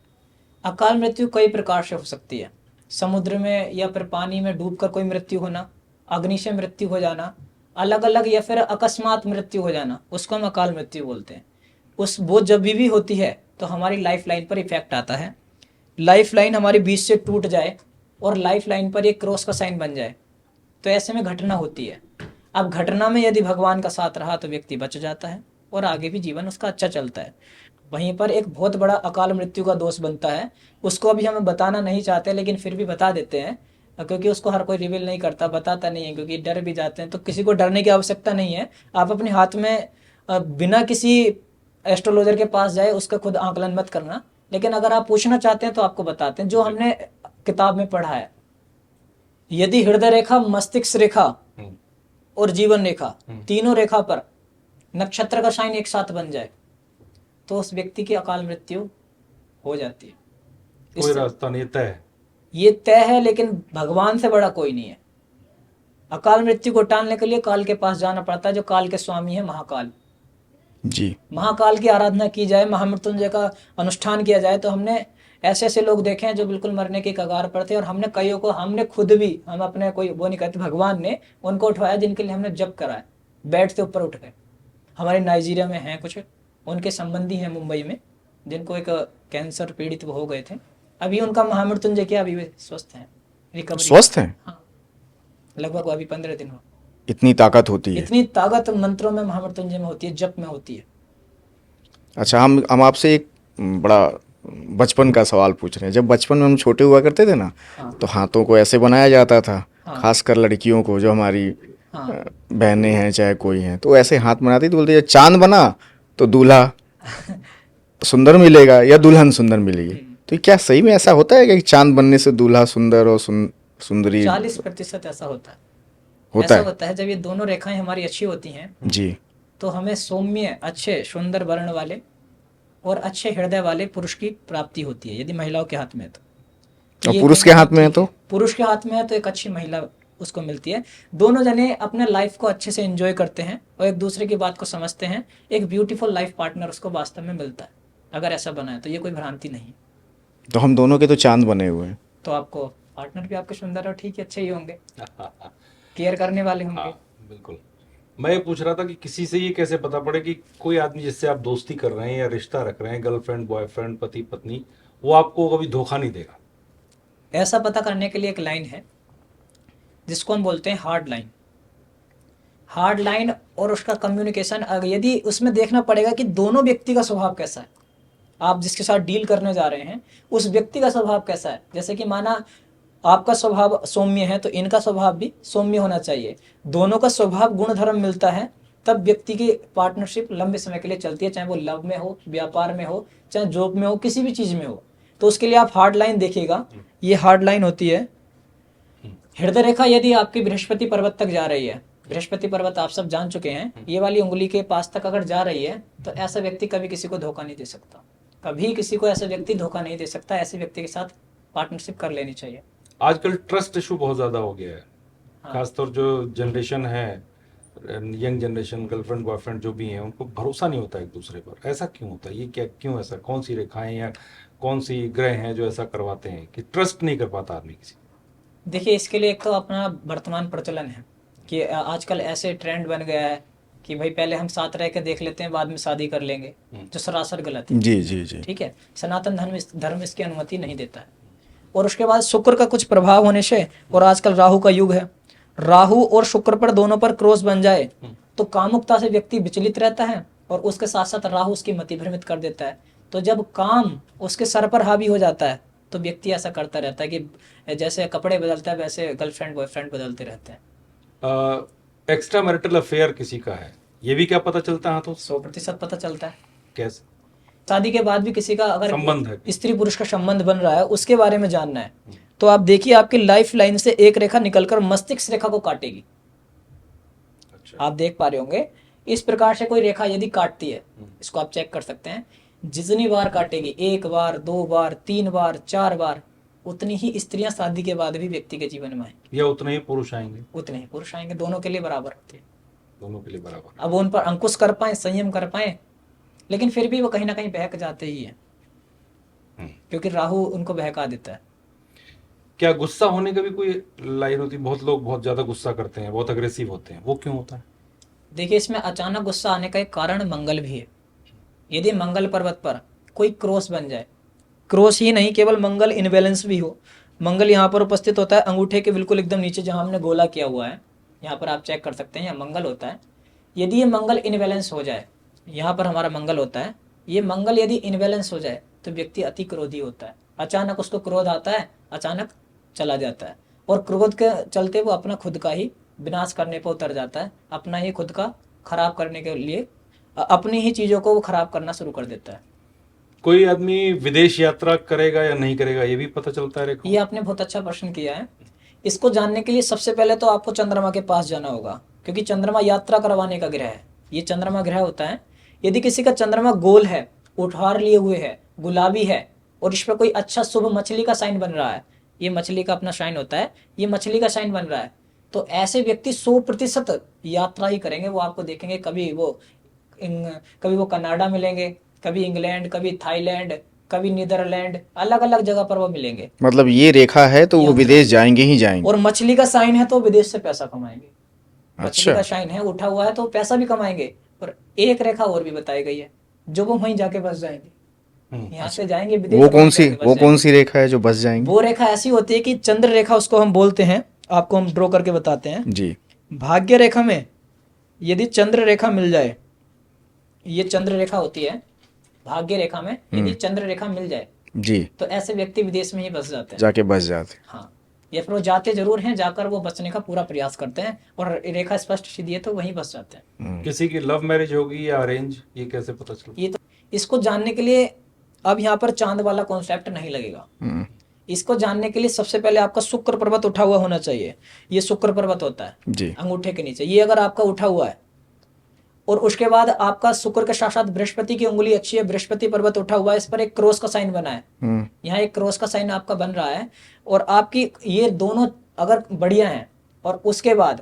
अकाल मृत्यु कई प्रकार से हो सकती है। समुद्र में या फिर पानी में डूबकर कोई मृत्यु होना, अग्नि से मृत्यु हो जाना, अलग अलग, या फिर अकस्मात मृत्यु हो जाना, उसको हम अकाल मृत्यु बोलते हैं। वो जब भी होती है तो हमारी लाइफ लाइन पर इफेक्ट आता है। लाइफ लाइन हमारी बीच से टूट जाए और लाइफ लाइन पर एक क्रॉस का साइन बन जाए, तो ऐसे में घटना होती है। अब घटना में यदि भगवान का साथ रहा तो व्यक्ति बच जाता है और आगे भी जीवन उसका अच्छा चलता है। वहीं पर एक बहुत बड़ा अकाल मृत्यु का दोष बनता है, उसको अभी हम बताना नहीं चाहते, लेकिन फिर भी बता देते हैं, क्योंकि उसको हर कोई रिवील नहीं करता, बताता नहीं है, क्योंकि डर भी जाते हैं। तो किसी को डरने की आवश्यकता नहीं है। आप अपने हाथ में बिना किसी एस्ट्रोलॉजर के पास जाए उसका खुद आंकलन मत करना, लेकिन अगर आप पूछना चाहते हैं तो आपको बताते हैं जो हमने किताब में पढ़ा है। यदि हृदय रेखा, मस्तिष्क रेखा और जीवन रेखा, तीनों रेखा पर नक्षत्र का साइन एक साथ बन जाए तो उस व्यक्ति की अकाल मृत्यु हो जाती है। कोई रास्ता नहीं, तय है। ये तय है, लेकिन भगवान से बड़ा कोई नहीं है। अकाल मृत्यु को टालने के लिए काल के पास जाना पड़ता है, जो काल के स्वामी है, महाकाल जी। महाकाल की आराधना की जाए, महामृत्युंजय का अनुष्ठान किया जाए, तो हमने ऐसे ऐसे लोग देखे हैं जो बिल्कुल मरने की कगार पर थे, और हमने कईयों को, हमने खुद भी, हम अपने कोई वो नहीं कहते, भगवान ने उनको उठवाया जिनके लिए हमने जप कराया, बेड से ऊपर उठ गए। हमारे नाइजीरिया में हैं कुछ, उनके संबंधी हैं मुंबई में, जिनको एक कैंसर पीड़ित हो गए थे, अभी उनका महामृत्युंजय किया, अभी वे स्वस्थ हैं, रिकवरी। स्वस्थ हैं? हाँ, लगभग अभी 15 दिन हो। इतनी ताकत होती है? इतनी ताकत मंत्रों में, महामृत्युंजय में होती है, जप में होती है। अच्छा, हम आपसे एक बड़ा बचपन का सवाल पूछ रहे हैं। जब बचपन में हम छोटे हुआ करते थे ना, हाँ। तो हाथों को ऐसे बनाया जाता था, हाँ। खासकर लड़कियों को, जो हमारी हाँ बहनें हैं चाहे कोई हैं, तो ऐसे हाथ बनाती तो बोलती है चांद बना तो दूल्हा सुंदर मिलेगा या दुल्हन सुंदर मिलेगी। तो ये क्या सही में ऐसा होता है कि चांद बनने से दूल्हा सुंदर और सुंदरी 40% ऐसा होता है। होता ऐसा है? होता है जब ये दोनों रेखाएं हमारी अच्छी होती हैं जी। तो हमें सौम्य अच्छे सुंदर वर्ण वाले और अच्छे हृदय वाले पुरुष की प्राप्ति होती है, यदि महिलाओं के हाथ में है तो और ये पुरुष कहीं के ना हाथ कहीं में है ठीक तो? पुरुष के हाथ में है तो एक अच्छी महिला उसको मिलती है। दोनों जने अपने लाइफ को अच्छे से एंजॉय करते हैं और एक दूसरे की बात को समझते हैं, एक ब्यूटीफुल लाइफ पार्टनर उसको वास्तव में मिलता है। अगर ऐसा बना है तो ये कोई भ्रांति नहीं है। तो हम दोनों के तो चांद बने हुए हैं। तो आपको पार्टनर भी आपके सुंदर और ठीक है अच्छे ही होंगे, केयर करने वाले होंगे। हाँ बिल्कुल। मैं ये पूछ रहा था कि किसी से ये कैसे पता पड़े कि कोई आदमी जिससे आप दोस्ती कर रहे हैं या रिश्ता रख रहे हैं, गर्लफ्रेंड बॉयफ्रेंड पति पत्नी, वो आपको कभी धोखा नहीं देगा? ऐसा पता करने के लिए एक लाइन है जिसको हम बोलते हैं हार्ड लाइन। हार्ड लाइन और उसका कम्युनिकेशन, यदि उसमें देखना पड़ेगा कि दोनों व्यक्ति का स्वभाव कैसा है, आप जिसके साथ डील करने जा रहे हैं उस व्यक्ति का स्वभाव कैसा है। जैसे कि माना आपका स्वभाव सौम्य है तो इनका स्वभाव भी सौम्य होना चाहिए। दोनों का स्वभाव गुण धर्म मिलता है तब व्यक्ति की पार्टनरशिप लंबे समय के लिए चलती है, चाहे वो लव में हो, व्यापार में हो, चाहे जॉब में हो, किसी भी चीज में हो। तो उसके लिए आप हार्ड लाइन देखिएगा। ये हार्ड लाइन होती है हृदय रेखा। यदि आपकी बृहस्पति पर्वत तक जा रही है, बृहस्पति पर्वत आप सब जान चुके हैं, ये वाली उंगली के पास तक अगर जा रही है तो ऐसा व्यक्ति कभी किसी को धोखा नहीं दे सकता। कभी किसी को ऐसा व्यक्ति धोखा नहीं दे सकता। ऐसे व्यक्ति के साथ पार्टनरशिप कर लेनी चाहिए। आजकल ट्रस्ट इशू बहुत ज्यादा हो गया है। खासतौर जो जनरेशन है, यंग जनरेशन, गर्लफ्रेंड बॉयफ्रेंड जो भी हैं, उनको भरोसा नहीं होता एक दूसरे पर। ऐसा क्यों होता है? ये क्या, क्यों ऐसा? कौन सी रेखाएं या कौन सी ग्रह हैं जो ऐसा करवाते हैं कि ट्रस्ट नहीं कर पाता आदमी किसी? देखिए, इसके लिए एक तो अपना वर्तमान प्रचलन है कि आजकल ऐसे ट्रेंड बन गया है कि भाई पहले हम साथ रह के देख लेते हैं, बाद में शादी कर लेंगे, जो सरासर गलत है। जी जी जी। ठीक है, सनातन धर्म इसकी अनुमति नहीं देता है। और उसके बाद शुक्र का कुछ प्रभाव होने से, और आजकल राहु का युग है, राहु और शुक्र पर दोनों पर क्रॉस बन जाए तो कामुकता से व्यक्ति विचलित रहता है और उसके साथ साथ राहु उसकी मति भ्रमित कर देता है। तो जब काम उसके सर पर हावी हो जाता है तो व्यक्ति ऐसा करता रहता है कि जैसे कपड़े बदलता है वैसे गर्लफ्रेंड बॉयफ्रेंड बदलते रहते हैं। एक्स्ट्रा मैरिटल अफेयर किसी का है, ये भी क्या पता चलता है? तो 100% पता चलता है। कैसे? शादी के बाद भी किसी का अगर संबंध है, स्त्री पुरुष का संबंध बन रहा है, उसके बारे में जानना है तो आप देखिए, आपकी लाइफ लाइन से एक रेखा निकलकर मस्तिष्क रेखा को काटेगी। अच्छा। आप देख पा रहे होंगे इस प्रकार से कोई रेखा यदि काटती है, इसको आप चेक कर सकते हैं। जितनी बार काटेगी, 1 बार 2 बार 3 बार 4 बार, उतनी ही स्त्रियां शादी के बाद भी व्यक्ति के जीवन में आएंगी, या उतने ही पुरुष आएंगे? उतने ही पुरुष आएंगे। दोनों के लिए बराबर होती है। दोनों के लिए बराबर। अब उन पर अंकुश कर पाए, संयम कर पाए, लेकिन फिर भी वो कहीं ना कहीं बहक जाते ही है, क्योंकि राहु उनको बहका देता है। क्या गुस्सा होने का भी कोई लाइन होती है? बहुत लोग बहुत ज्यादा गुस्सा करते हैं, बहुत अग्रेसिव होते हैं, वो क्यों होता है? देखिए, इसमें अचानक गुस्सा आने का एक कारण मंगल भी है। यदि मंगल पर्वत पर कोई क्रॉस बन जाए, क्रॉस ही नहीं केवल मंगल इनबैलेंस भी हो, मंगल यहाँ पर उपस्थित होता है अंगूठे के बिल्कुल एकदम नीचे जहाँ हमने गोला किया हुआ है, यहाँ पर आप चेक कर सकते हैं, यहाँ मंगल होता है। यदि ये मंगल इनबैलेंस हो जाए, यहाँ पर हमारा मंगल होता है, ये मंगल यदि इनबैलेंस हो जाए तो व्यक्ति अति क्रोधी होता है। अचानक उसको क्रोध आता है, अचानक चला जाता है, और क्रोध के चलते वो अपना खुद का ही विनाश करने पर उतर जाता है। अपना ही खुद का खराब करने के लिए अपनी ही चीज़ों को वो खराब करना शुरू कर देता है। कोई आदमी विदेश यात्रा करेगा या नहीं करेगा, ये भी पता चलता है रेखा? ये आपने बहुत अच्छा प्रश्न किया है। इसको जानने के लिए सबसे पहले तो आपको चंद्रमा के पास जाना होगा, क्योंकि चंद्रमा यात्रा करवाने का ग्रह है। ये चंद्रमा ग्रह होता है। यदि किसी का चंद्रमा गोल है, उठार लिए हुए है, गुलाबी है, और इस पर कोई अच्छा शुभ मछली का साइन बन रहा है, ये मछली का अपना साइन होता है, ये मछली का साइन बन रहा है, तो ऐसे व्यक्ति 100% यात्रा ही करेंगे। वो आपको देखेंगे कभी वो कनाडा मिलेंगे, कभी इंग्लैंड, कभी थाईलैंड, कभी नीदरलैंड, अलग अलग जगह पर वो मिलेंगे। मतलब ये रेखा है तो वो विदेश जाएंगे ही जाएंगे। और मछली का साइन है तो विदेश से पैसा कमाएंगे। मछली अच्छा। का साइन है, उठा हुआ है तो पैसा भी कमाएंगे। और एक रेखा और भी बताई गई है जो वो वहीं जाके बस जाएंगे, यहाँ से जाएंगे विदेश। वो कौन सी रेखा है जो बस जाएंगे? वो रेखा ऐसी होती है कि चंद्र रेखा उसको हम बोलते हैं, आपको हम ड्रॉ करके बताते हैं जी। भाग्य रेखा में यदि चंद्र रेखा मिल जाए, ये चंद्र रेखा होती है, भाग्य रेखा में यदि चंद्र रेखा मिल जाए जी, तो ऐसे व्यक्ति विदेश में ही बस जाते हैं, जाके बस जाते। हाँ। या फिर वो जाते जरूर हैं, जाकर वो बचने का पूरा प्रयास करते हैं और रेखा स्पष्ट सीधी है तो वहीं बस जाते हैं। किसी की लव मैरिज होगी या अरेंज, ये कैसे पता चलता? ये तो इसको जानने के लिए अब यहाँ पर चांद वाला कॉन्सेप्ट नहीं लगेगा। इसको जानने के लिए सबसे पहले आपका शुक्र पर्वत उठा हुआ होना चाहिए। ये शुक्र पर्वत होता है जी। अंगूठे के नीचे, ये अगर आपका उठा हुआ है और उसके बाद आपका शुक्र के साथ साथ बृहस्पति की उंगली अच्छी है, बृहस्पति पर्वत उठा हुआ है, इस पर एक क्रॉस का साइन बना है, यहाँ एक क्रॉस का साइन आपका बन रहा है और आपकी ये दोनों अगर बढ़िया हैं और उसके बाद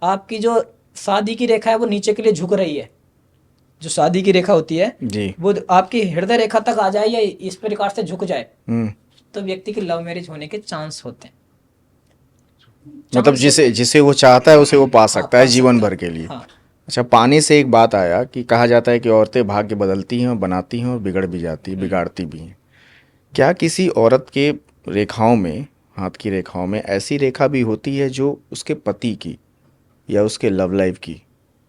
आपकी जो शादी की रेखा है वो नीचे के लिए झुक रही है, जो शादी की रेखा होती है जी। वो आपकी हृदय रेखा तक आ जाए या इस प्रकार से झुक जाए तो व्यक्ति की लव मैरिज होने के चांस होते हैं। मतलब जिसे वो चाहता है उसे वो पा सकता है जीवन भर के लिए। हाँ। अच्छा, पानी से एक बात आया कि कहा जाता है कि औरतें भाग्य बदलती हैं और बनाती हैं और बिगड़ भी जाती बिगाड़ती भी हैं। क्या किसी औरत के रेखाओं में, हाथ की रेखाओं में ऐसी रेखा भी होती है जो उसके पति की या उसके लव लाइफ की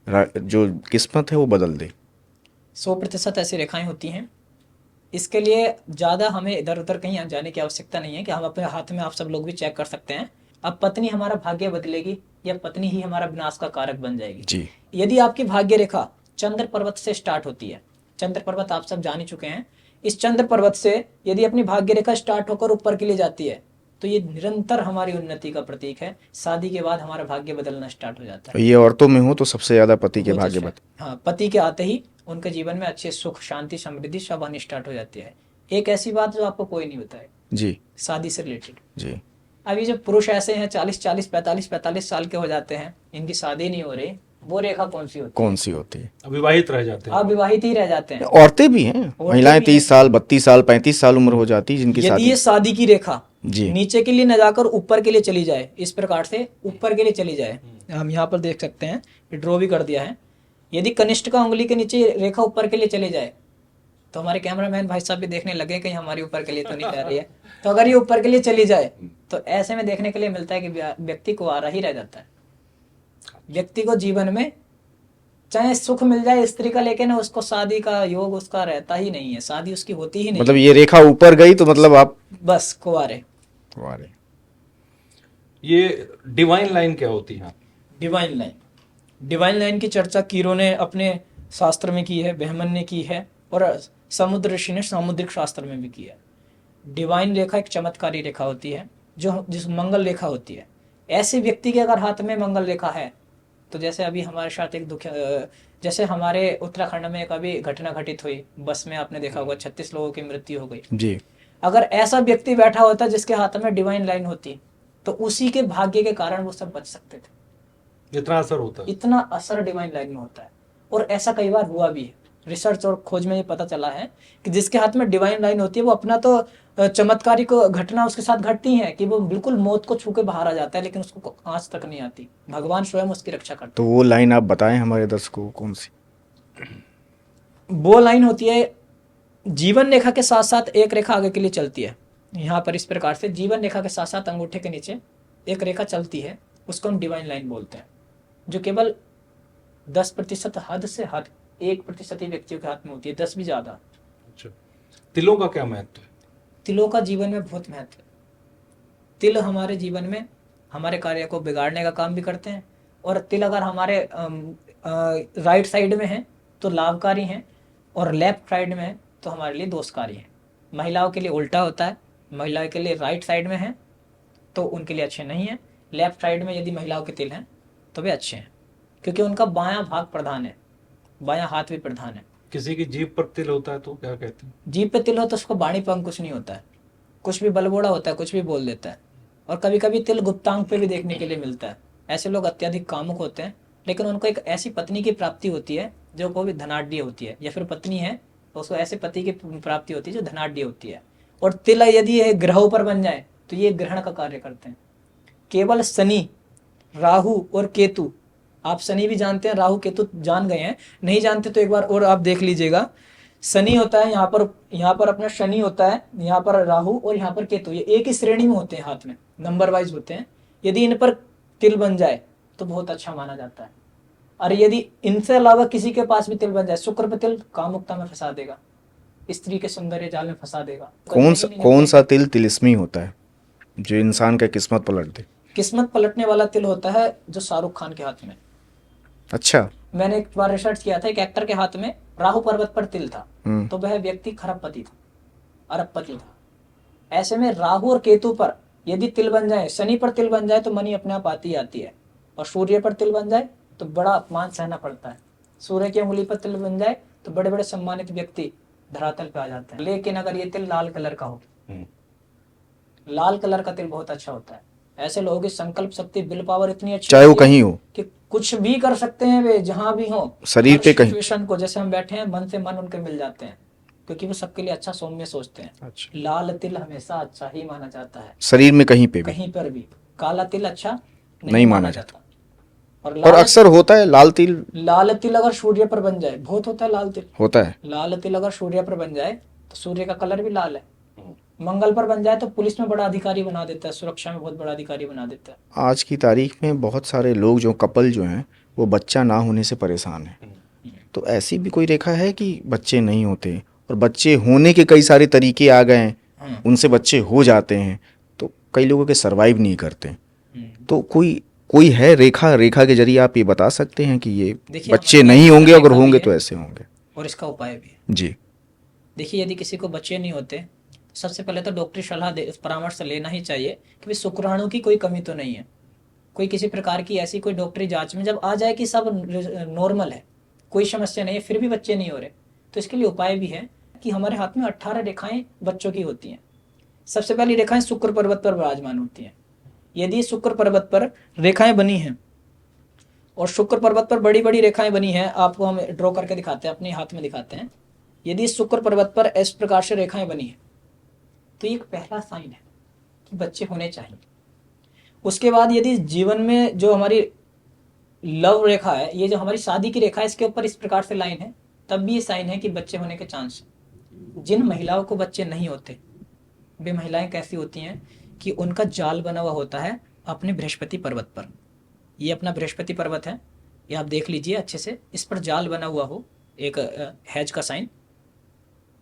जो किस्मत है वो बदल दे? 100% ऐसी रेखाएं होती हैं। इसके लिए ज़्यादा हमें इधर उधर कहीं जाने की आवश्यकता नहीं है कि हम अपने हाथ में आप सब लोग भी चेक कर सकते हैं। अब पत्नी हमारा भाग्य बदलेगी या पत्नी ही हमारा विनाश का कारक बन जाएगी जी। यदि आपकी भाग्य रेखा चंद्र पर्वत से स्टार्ट होती है, चंद्र पर्वत आप सब जान ही चुके हैं, इस चंद्र पर्वत से यदि अपनी भाग्य रेखा स्टार्ट होकर ऊपर के लिए जाती है तो ये निरंतर हमारी उन्नति का प्रतीक है। शादी के बाद हमारा भाग्य बदलना स्टार्ट हो जाता है। ये औरतों में हो तो सबसे ज्यादा पति के बहुत भाग्य अच्छा है। हाँ, पति के आते ही उनके जीवन में अच्छे सुख, शांति, समृद्धि सब आनी स्टार्ट हो जाती है। एक ऐसी बात जो आपको कोई नहीं बताए जी। शादी से रिलेटेड, जी। अभी जो पुरुष ऐसे हैं 40-40, 45-45 साल के हो जाते हैं, इनकी शादी नहीं हो रही, वो रेखा कौन सी होती है? कौन सी होती है? अविवाहित रह जाते हैं। अविवाहित ही रह जाते हैं। औरतें भी हैं, महिलाएं 30 साल 32 साल 35 साल उम्र हो जाती है जिनकी यदि शादी। ये शादी की रेखा जी। नीचे के लिए न जाकर ऊपर के लिए चली जाए, इस प्रकार से ऊपर के लिए चली जाए, हम यहाँ पर देख सकते हैं, ड्रॉ भी कर दिया है। यदि कनिष्ठ का उंगली के नीचे रेखा ऊपर के लिए चली जाए तो हमारे कैमरामैन भाई साहब भी देखने लगे कहीं हमारी ऊपर के लिए तो नहीं जा रही है। तो अगर ये ऊपर के लिए चली जाए तो ऐसे में देखने के लिए मिलता है कि व्यक्ति को आरा ही रह जाता है। व्यक्ति को जीवन में चाहे सुख मिल जाए स्त्री का, लेकिन उसको शादी का योग उसका रहता ही नहीं है, शादी उसकी होती ही नहीं। मतलब ये रेखा ऊपर गई तो मतलब आप बस कुंवारे। ये डिवाइन लाइन क्या होती है? डिवाइन लाइन, डिवाइन लाइन की चर्चा कीरो ने अपने शास्त्र में की है, बहमन ने की है और समुद्र ऋषि ने सामुद्रिक शास्त्र में भी की है। डिवाइन रेखा एक चमत्कारी रेखा होती है जो जिस मंगल रेखा होती है। ऐसे व्यक्ति के अगर हाथ में मंगल रेखा है तो जैसे अभी हमारे साथ एक दुख, जैसे हमारे उत्तराखंड में एक अभी घटना घटित हुई, बस में आपने देखा होगा 36 लोगों की मृत्यु हो गई जी। अगर ऐसा व्यक्ति बैठा होता जिसके हाथ में डिवाइन लाइन होती तो उसी के भाग्य के कारण वो सब बच सकते थे। इतना असर होता है? इतना असर डिवाइन लाइन में होता है और ऐसा कई बार हुआ भी है। रिसर्च और खोज में ये पता चला है कि जिसके हाथ में डिवाइन लाइन होती है वो अपना तो चमत्कारिक घटना उसके साथ घटती है कि वो बिल्कुल मौत को छू के बाहर आ जाता है, लेकिन उसको आंच तक नहीं आती, भगवान स्वयं उसकी रक्षा करते हैं। तो वो लाइन आप बताएं हमारे दर्शकों को, कौन सी? वो लाइन होती है जीवन रेखा के साथ साथ एक रेखा आगे के लिए चलती है। यहाँ पर इस प्रकार से जीवन रेखा के साथ साथ अंगूठे के नीचे एक रेखा चलती है, उसको हम डिवाइन लाइन बोलते हैं, जो केवल 10% हद से हद 1% ही व्यक्तियों के हाथ में होती है, 10 भी ज्यादा। अच्छा, तिलों का क्या महत्व है? तिलों का जीवन में बहुत महत्व है। तिल हमारे जीवन में हमारे कार्य को बिगाड़ने का काम भी करते हैं और तिल अगर हमारे राइट साइड में है तो लाभकारी हैं और लेफ्ट साइड में है तो हमारे लिए दोषकारी हैं। महिलाओं के लिए उल्टा होता है, महिलाओं के लिए राइट साइड में है तो उनके लिए अच्छे नहीं है, लेफ्ट साइड में यदि महिलाओं के तिल हैं तो वे अच्छे हैं क्योंकि उनका बायां भाग प्रधान है, बायां हाथ भी प्रधान है। किसी की जीभ पर तिल होता है तो क्या कहते हैं? जीभ पे तिल हो तो उसको बाणी पर कुछ नहीं होता है, कुछ भी बलबोड़ा होता है, कुछ भी बोल देता है। और कभी कभी तिल गुप्तांग पे भी देखने के लिए मिलता है। ऐसे लोग अत्यधिक कामुक होते हैं लेकिन उनको एक ऐसी पत्नी की प्राप्ति होती है जो को भी धनाढ़ होती है, या फिर पत्नी है तो उसको ऐसे पति की प्राप्ति होती है जो धनाढ़ होती है। और तिल यदि ये ग्रहों पर बन जाए तो ये ग्रहण का कार्य करते हैं। केवल शनि, राहु और केतु, आप शनि भी जानते हैं, राहु केतु जान गए हैं, नहीं जानते तो एक बार और आप देख लीजिएगा। शनि होता है यहाँ पर अपना शनि होता है, यहाँ पर राहु और यहाँ पर केतु, ये एक ही श्रेणी में होते हैं, हाथ में नंबर वाइज होते हैं। यदि इन पर तिल बन जाए तो बहुत अच्छा माना जाता है। और यदि इनसे अलावा किसी के पास भी तिल बन जाए, शुक्र पे तिल कामुकता में फंसा देगा, स्त्री के सौंदर्य जाल में फंसा देगा। कौन सा तिल तिलिस्मी होता है? जो इंसान का किस्मत पलट दे। किस्मत पलटने वाला तिल होता है जो शाहरुख खान के हाथ में। अच्छा। मैंने एक बार रिसर्च किया था, एक एक्टर के हाथ में राहु पर्वत पर तिल था, हम्म। तो वह व्यक्ति खरबपति था, अरबपति था। ऐसे में राहु और केतु पर यदि तिल बन जाए, शनि पर तिल बन जाए तो मनी अपने आप आती आती है, और सूर्य पर तिल बन जाए तो बड़ा अपमान सहना पड़ता है। सूर्य की उंगली पर तिल बन जाए तो बड़े बड़े सम्मानित व्यक्ति धरातल पे आ जाते हैं। लेकिन अगर ये तिल लाल कलर का हो, लाल कलर का तिल बहुत अच्छा होता है। ऐसे लोगों की संकल्प शक्ति, विल पावर इतनी अच्छी चाहे वो होती है कहीं हो, कि कुछ भी कर सकते हैं वे, जहां भी हो। शरीर हर पे कहीं। सिचुएशन को, जैसे हम बैठे हैं, मन से मन उनके मिल जाते हैं, क्योंकि वो सबके लिए अच्छा सौम्य सोचते हैं। अच्छा। लाल तिल हमेशा अच्छा ही माना जाता है, शरीर में कहीं पे भी। कहीं पर भी। काला तिल अच्छा नहीं माना जाता। और और अक्सर होता है लाल तिल। लाल तिल अगर सूर्य पर बन जाए, बहुत होता है लाल तिल। होता है। लाल तिल अगर सूर्य पर बन जाए तो सूर्य का कलर भी लाल है। मंगल पर बन जाए तो पुलिस में बड़ा अधिकारी बना देता है, सुरक्षा में बहुत बड़ा अधिकारी बना देता है। आज की तारीख में बहुत सारे लोग, जो कपल जो हैं, वो बच्चा ना होने से परेशान हैं। तो ऐसी भी कोई रेखा है कि बच्चे नहीं होते, और बच्चे होने के कई सारे तरीके आ गए हैं, उनसे बच्चे हो जाते हैं, तो कई लोगों के सरवाइव नहीं करते। तो कोई कोई है रेखा, रेखा के जरिए आप ये बता सकते हैं कि ये बच्चे नहीं होंगे, अगर होंगे तो ऐसे होंगे, और इसका उपाय भी है जी। देखिए, यदि किसी को बच्चे नहीं होते तो सबसे पहले तो डॉक्टरी सलाह परामर्श लेना ही चाहिए कि भाई शुक्राणु की कोई कमी तो नहीं है। कोई किसी प्रकार की ऐसी कोई डॉक्टरी जांच में जब आ जाए कि सब नॉर्मल है, कोई समस्या नहीं है, फिर भी बच्चे नहीं हो रहे, तो इसके लिए उपाय भी है कि हमारे हाथ में 18 रेखाएं बच्चों की होती हैं। सबसे पहली रेखाएं शुक्र पर्वत पर विराजमान होती हैं। यदि शुक्र पर्वत पर रेखाएं बनी हैं, और शुक्र पर्वत पर बड़ी बड़ी रेखाएं बनी हैं, आपको हम ड्रॉ करके दिखाते हैं, अपने हाथ में दिखाते हैं। यदि शुक्र पर्वत पर इस प्रकार से रेखाएं बनी हैं तो ये एक पहला साइन है कि बच्चे होने चाहिए। उसके बाद यदि जीवन में जो हमारी लव रेखा है, ये जो हमारी शादी की रेखा है, इसके ऊपर इस प्रकार से लाइन है, तब भी ये साइन है कि बच्चे होने के चांस है। जिन महिलाओं को बच्चे नहीं होते, वे महिलाएं कैसी होती हैं कि उनका जाल बना हुआ होता है अपने बृहस्पति पर्वत पर। ये अपना बृहस्पति पर्वत है, ये आप देख लीजिए अच्छे से, इस पर जाल बना हुआ हो, एक हैज का साइन,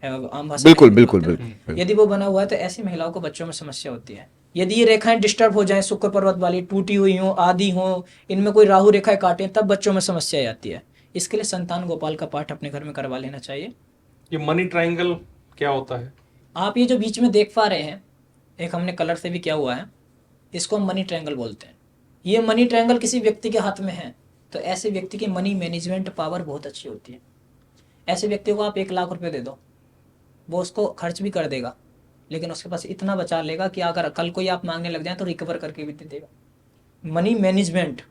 आम भाषा में बिल्कुल हिंदी बिल्कुल बोलते हैं ना। बिल्कुल। यदि वो बना हुआ है तो ऐसी महिलाओं को बच्चों में समस्या होती है। यदि ये रेखाएं डिस्टर्ब हो जाएं, शुक्र पर्वत वाली टूटी हुई हो, आदि हो, इनमें कोई राहु रेखाएं काटे, तब बच्चों में समस्या आती है। इसके लिए संतान गोपाल का पाठ अपने घर में करवा लेना चाहिए। ये मनी ट्रायंगल क्या होता है? आप ये जो बीच में देख पा रहे हैं, एक हमने कलर से भी किया हुआ है, इसको हम मनी ट्रायंगल बोलते हैं। ये मनी ट्रायंगल किसी व्यक्ति के हाथ में है तो ऐसे व्यक्ति की मनी मैनेजमेंट पावर बहुत अच्छी होती है। ऐसे व्यक्ति को आप 1 लाख रुपए दे दो, वो उसको खर्च भी कर देगा, लेकिन उसके पास इतना बचा लेगा कि अगर कल कोई आप मांगने लग जाए तो रिकवर करके भी दे देगा। मनी मैनेजमेंट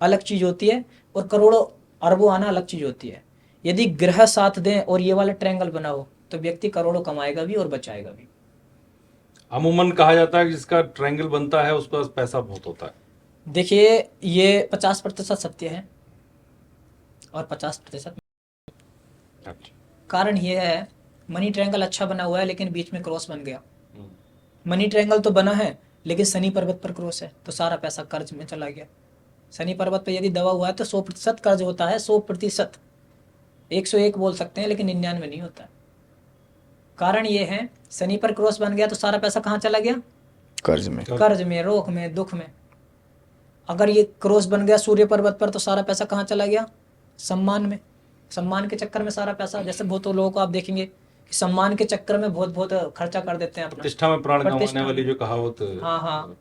अलग चीज़ होती है और करोड़ों अरबों आना अलग चीज़ होती है। यदि ग्रह साथ दें और ये वाला ट्रायंगल बना हो तो व्यक्ति करोड़ों कमाएगा भी और बचाएगा भी। अमूमन कहा जाता है कि जिसका ट्रायंगल बनता है उसके पास पैसा बहुत होता है। देखिए, ये 50% सत्य है और 50% कारण ये है, मनी ट्रायंगल अच्छा बना हुआ है लेकिन बीच में क्रॉस बन गया। मनी ट्रायंगल तो बना है लेकिन शनि पर्वत पर क्रॉस है, तो सारा पैसा कर्ज में चला गया। शनि पर्वत पर यदि दबा हुआ है तो 100% कर्ज होता है, 100%, 101 बोल सकते हैं, लेकिन 99 नहीं होता है। कारण ये है, शनि पर क्रॉस बन गया तो सारा पैसा कहाँ चला गया? कर्ज में। कर्ज में, रोग में, दुख में। अगर ये क्रॉस बन गया सूर्य पर्वत पर तो सारा पैसा कहाँ चला गया? सम्मान में। सम्मान के चक्कर में सारा पैसा, जैसे बहुत लोगों को आप देखेंगे कि सम्मान के चक्कर में बहुत बहुत खर्चा कर देते हैं अपना। प्रतिष्ठा में प्राण गंवाने प्रतिष्ठा वाली जो कहावत। हाँ हाँ,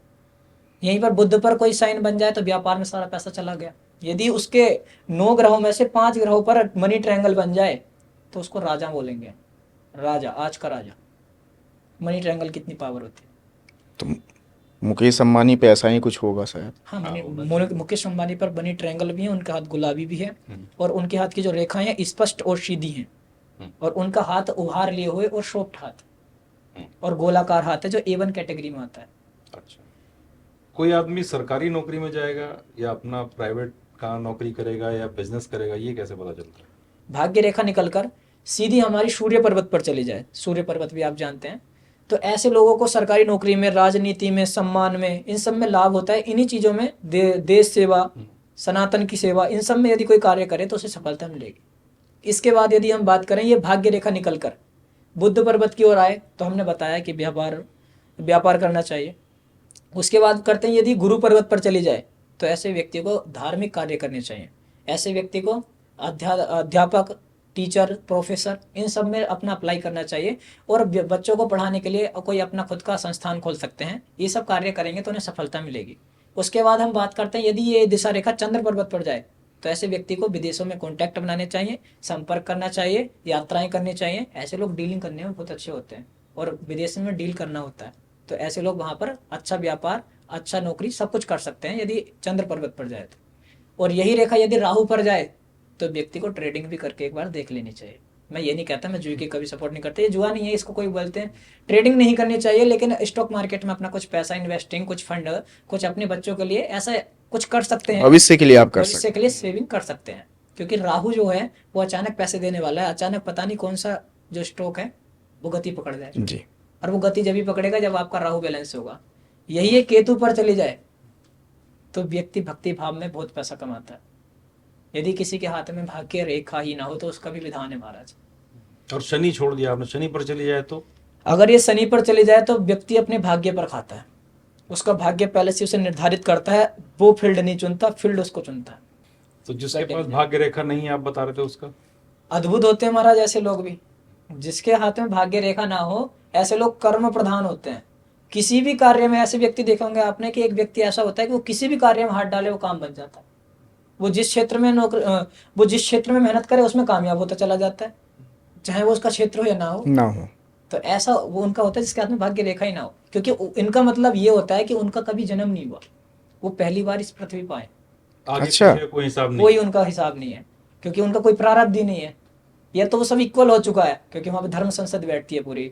यहीं पर बुध पर कोई साइन बन जाए तो व्यापार में सारा पैसा चला गया। यदि उसके 9 ग्रहों में से 5 ग्रहों पर मनी ट्रायंगल बन जाए तो उसको राजा बोलेंगे, राजा, आज का राजा। मनी ट्रायंगल कितनी पावर होती है। तो मुकेश अंबानी पे ऐसा ही कुछ होगा शायद। हाँ, मुकेश अंबानी पर बनी ट्रायंगल भी है, उनके हाथ गुलाबी भी है, और उनके हाथ की जो रेखाएं हैं स्पष्ट और सीधी हैं, और उनका हाथ उभार लिए हुए और सॉफ्ट हाथ और गोलाकार हाथ है, जो A1 कैटेगरी में आता है। अच्छा, कोई आदमी सरकारी नौकरी में जाएगा या अपना प्राइवेट का नौकरी करेगा या बिजनेस करेगा, ये कैसे पता चलता है? भाग्य रेखा निकलकर सीधी हमारी सूर्य पर्वत पर चली जाए, सूर्य पर्वत भी आप जानते हैं, तो ऐसे लोगों को सरकारी नौकरी में, राजनीति में, सम्मान में, इन सब में लाभ होता है। इन्हीं चीज़ों में देश सेवा, सनातन की सेवा, इन सब में यदि कोई कार्य करे तो उसे सफलता मिलेगी। इसके बाद यदि हम बात करें, ये भाग्य रेखा निकल कर बुध पर्वत की ओर आए तो हमने बताया कि व्यापार करना चाहिए। उसके बाद करते हैं यदि गुरु पर्वत पर चली जाए तो ऐसे व्यक्ति को धार्मिक कार्य करने चाहिए। ऐसे व्यक्ति को अध्यापक, टीचर, प्रोफेसर, इन सब में अपना अप्लाई करना चाहिए और बच्चों को पढ़ाने के लिए कोई अपना खुद का संस्थान खोल सकते हैं। ये सब कार्य करेंगे तो उन्हें सफलता मिलेगी। उसके बाद हम बात करते हैं यदि ये दिशा रेखा चंद्र पर्वत पर जाए तो ऐसे व्यक्ति को विदेशों में कॉन्टैक्ट बनाने चाहिए, संपर्क करना चाहिए, यात्राएं करनी चाहिए। ऐसे लोग डीलिंग करने में बहुत अच्छे होते हैं और विदेश में डील करना होता है, तो ऐसे लोग वहाँ पर अच्छा व्यापार, अच्छा नौकरी, सब कुछ कर सकते हैं यदि चंद्र पर्वत पर जाए तो। और यही रेखा यदि राहु पर जाए तो व्यक्ति को ट्रेडिंग भी करके एक बार देख लेनी चाहिए। मैं ये नहीं कहता, मैं जुए की कभी सपोर्ट नहीं करता, ये जुआ नहीं है, इसको कोई बोलते हैं। ट्रेडिंग नहीं करनी चाहिए, लेकिन स्टॉक मार्केट में अपना कुछ पैसा इन्वेस्टिंग, कुछ फंड, कुछ अपने बच्चों के लिए ऐसा कुछ कर सकते हैं। भविष्य के लिए आप कर भविष्य सकते के लिए सेविंग कर सकते हैं, क्योंकि राहु जो है वो अचानक पैसे देने वाला है। अचानक पता नहीं कौन सा जो स्टॉक है वो गति पकड़ जाए, हैं जी। और वो गति जब भी पकड़ेगा जब आपका राहु बैलेंस होगा। यही है केतु पर चली जाए तो व्यक्ति भक्ति भाव में बहुत पैसा कमाता है। यदि किसी के हाथ में भाग्य रेखा ही ना हो तो उसका भी विधान है महाराज। और शनि छोड़ दिया आपने, शनि पर चली जाए तो? अगर ये शनि पर चले जाए तो व्यक्ति अपने भाग्य पर खाता है। उसका भाग्य पहले से उसे निर्धारित करता है, वो फील्ड नहीं चुनता, फील्ड उसको चुनता है। तो जिसके पास भाग्य रेखा नहीं है, आप बता रहे थे, उसका? अद्भुत होते हैं महाराज ऐसे लोग भी। जिसके हाथ में भाग्य रेखा ना हो, ऐसे लोग कर्म प्रधान होते हैं। किसी भी कार्य में ऐसे व्यक्ति देखे होंगे आपने कि एक व्यक्ति ऐसा होता है कि वो किसी भी कार्य में हाथ डाले वो काम बन जाता है। वो जिस क्षेत्र में मेहनत करे उसमें कामयाब होता चला जाता है, चाहे वो उसका क्षेत्र हो या ना हो। तो ऐसा वो उनका होता है जिसके हाथ में भाग्य रेखा ही ना हो, क्योंकि इनका मतलब ये होता है कि उनका कभी जन्म नहीं हुआ, वो पहली बार इस पृथ्वी पर आए। आगे अच्छा। पीछे कोई हिसाब नहीं? कोई उनका हिसाब नहीं है, क्योंकि उनका कोई प्रारब्ध ही नहीं है। या तो वो सब इक्वल हो चुका है, क्योंकि वहाँ पे धर्म संसद बैठती है पूरी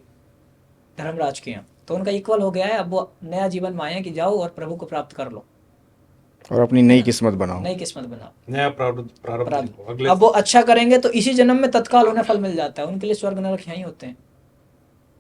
धर्मराज के यहाँ, तो उनका इक्वल हो गया है। अब वो नया जीवन में आए हैं कि जाओ और प्रभु को प्राप्त कर लो और अपनी नई किस्मत बनाओ। नई किस्मत बनाओ, नया प्रारब्ध लिखो, अगले अब वो अच्छा करेंगे तो इसी जन्म में तत्काल उन्हें फल मिल जाता है। उनके लिए स्वर्ग नरक यहीं होते हैं,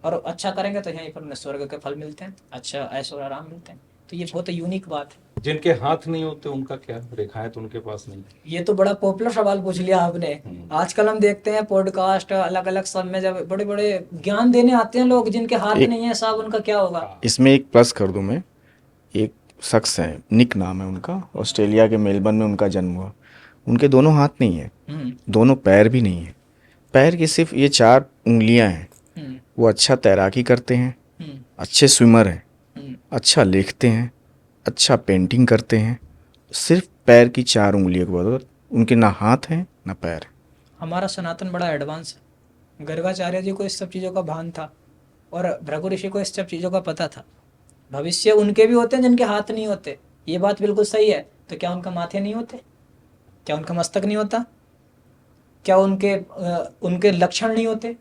और अच्छा करेंगे तो यहीं पर उन्हें स्वर्ग के फल मिलते हैं, अच्छा ऐश्वर्य आराम मिलते हैं। तो ये बहुत यूनिक बात है। जिनके हाथ नहीं होते उनका क्या? रेखाएं तो उनके पास नहीं। ये तो बड़ा पॉपुलर सवाल पूछ लिया आपने। आजकल हम देखते हैं पॉडकास्ट अलग अलग सब में जब बड़े बड़े ज्ञान देने आते हैं लोग, जिनके हाथ नहीं है साहब, उनका क्या होगा? इसमें एक प्लस कर दूं मैं। एक शख्स है, निक नाम है उनका, ऑस्ट्रेलिया के मेलबर्न में उनका जन्म हुआ। उनके दोनों हाथ नहीं है, दोनों पैर भी नहीं है। पैर की सिर्फ ये 4 उंगलियां हैं। वो अच्छा तैराकी करते हैं, अच्छे स्विमर हैं, अच्छा लिखते हैं, अच्छा पेंटिंग करते हैं। सिर्फ पैर की 4 उंगलियों के बदौलत उनके ना हाथ हैं ना पैर। हमारा सनातन बड़ा एडवांस है। गर्गाचार्य जी को इस सब चीज़ों का भान था और भृगु ऋषि को इस सब चीज़ों का पता था। भविष्य उनके भी होते हैं जिनके हाथ नहीं होते, ये बात बिल्कुल सही है। तो क्या उनका माथे नहीं होते? क्या उनका मस्तक नहीं होता? क्या उनके लक्षण नहीं होते?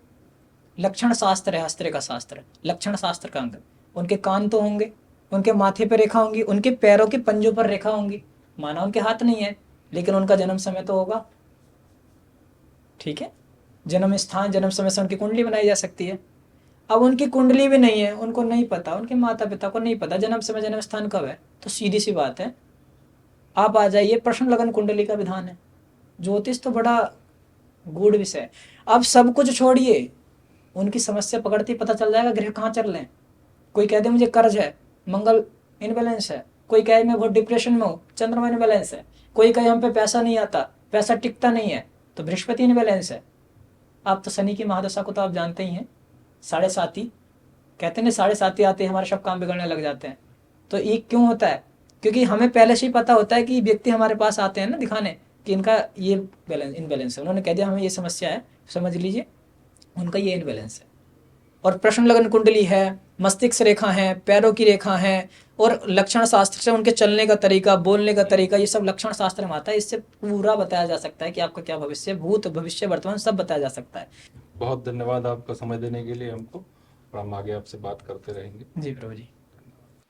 लक्षण शास्त्र है, हस्त्र का शास्त्र, लक्षण शास्त्र का अंग। उनके कान तो होंगे, उनके माथे पर रेखा होंगी, उनके पैरों के पंजों पर रेखा होंगी। माना उनके हाथ नहीं है, लेकिन उनका जन्म समय तो होगा। ठीक है, जन्म स्थान, जन्म समय से उनकी कुंडली बनाई जा सकती है। अब उनकी कुंडली भी नहीं है, उनको नहीं पता, उनके माता पिता को नहीं पता जन्म समय जन्म स्थान कब है, तो सीधी सी बात है आप आ जाइए, प्रश्न लगन कुंडली का विधान है। ज्योतिष तो बड़ा गूढ़ विषय है। अब सब कुछ छोड़िए, उनकी समस्या पकड़ती पता चल जाएगा ग्रह कहाँ चल रहे हैं। कोई कह दे मुझे कर्ज है, मंगल इनबैलेंस है। कोई कहे मैं बहुत डिप्रेशन में हूँ, चंद्रमा इनबैलेंस है। कोई कहे हम पे पैसा नहीं आता, पैसा टिकता नहीं है, तो बृहस्पति इनबैलेंस है। आप तो शनि की महादशा को तो आप जानते ही हैं, 7.5 कहते हैं, 7.5 आते हैं हमारे सब काम बिगड़ने लग जाते हैं। तो ये क्यों होता है? क्योंकि हमें पहले से ही पता होता है कि व्यक्ति हमारे पास आते हैं ना दिखाने कि इनका ये बैलेंस इनबैलेंस है। उन्होंने कह दिया हमें ये समस्या है, समझ लीजिए उनका ये इनबैलेंस है। और प्रश्न लगन कुंडली है, मस्तिष्क रेखा है, पैरों की रेखा है, और लक्षण शास्त्र से उनके चलने का तरीका, बोलने का तरीका, ये सब लक्षण शास्त्र में आता है। इससे पूरा बताया जा सकता है कि आपका क्या भविष्य, भूत भविष्य वर्तमान सब बताया जा सकता है। बहुत धन्यवाद आपका समय देने के लिए हमको, और हम आगे आपसे बात करते रहेंगे। जी प्रभु जी।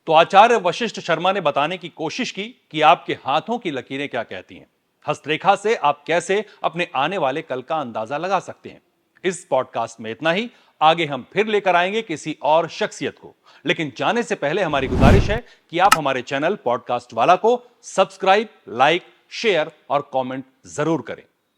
तो आचार्य वशिष्ठ शर्मा ने बताने की कोशिश की कि आपके हाथों की लकीरें क्या कहती हैं, हस्तरेखा से आप कैसे अपने आने वाले कल का अंदाजा लगा सकते हैं। इस पॉडकास्ट में इतना ही। आगे हम फिर लेकर आएंगे किसी और शख्सियत को, लेकिन जाने से पहले हमारी गुजारिश है कि आप हमारे चैनल पॉडकास्ट वाला को सब्सक्राइब, लाइक, शेयर और कमेंट जरूर करें।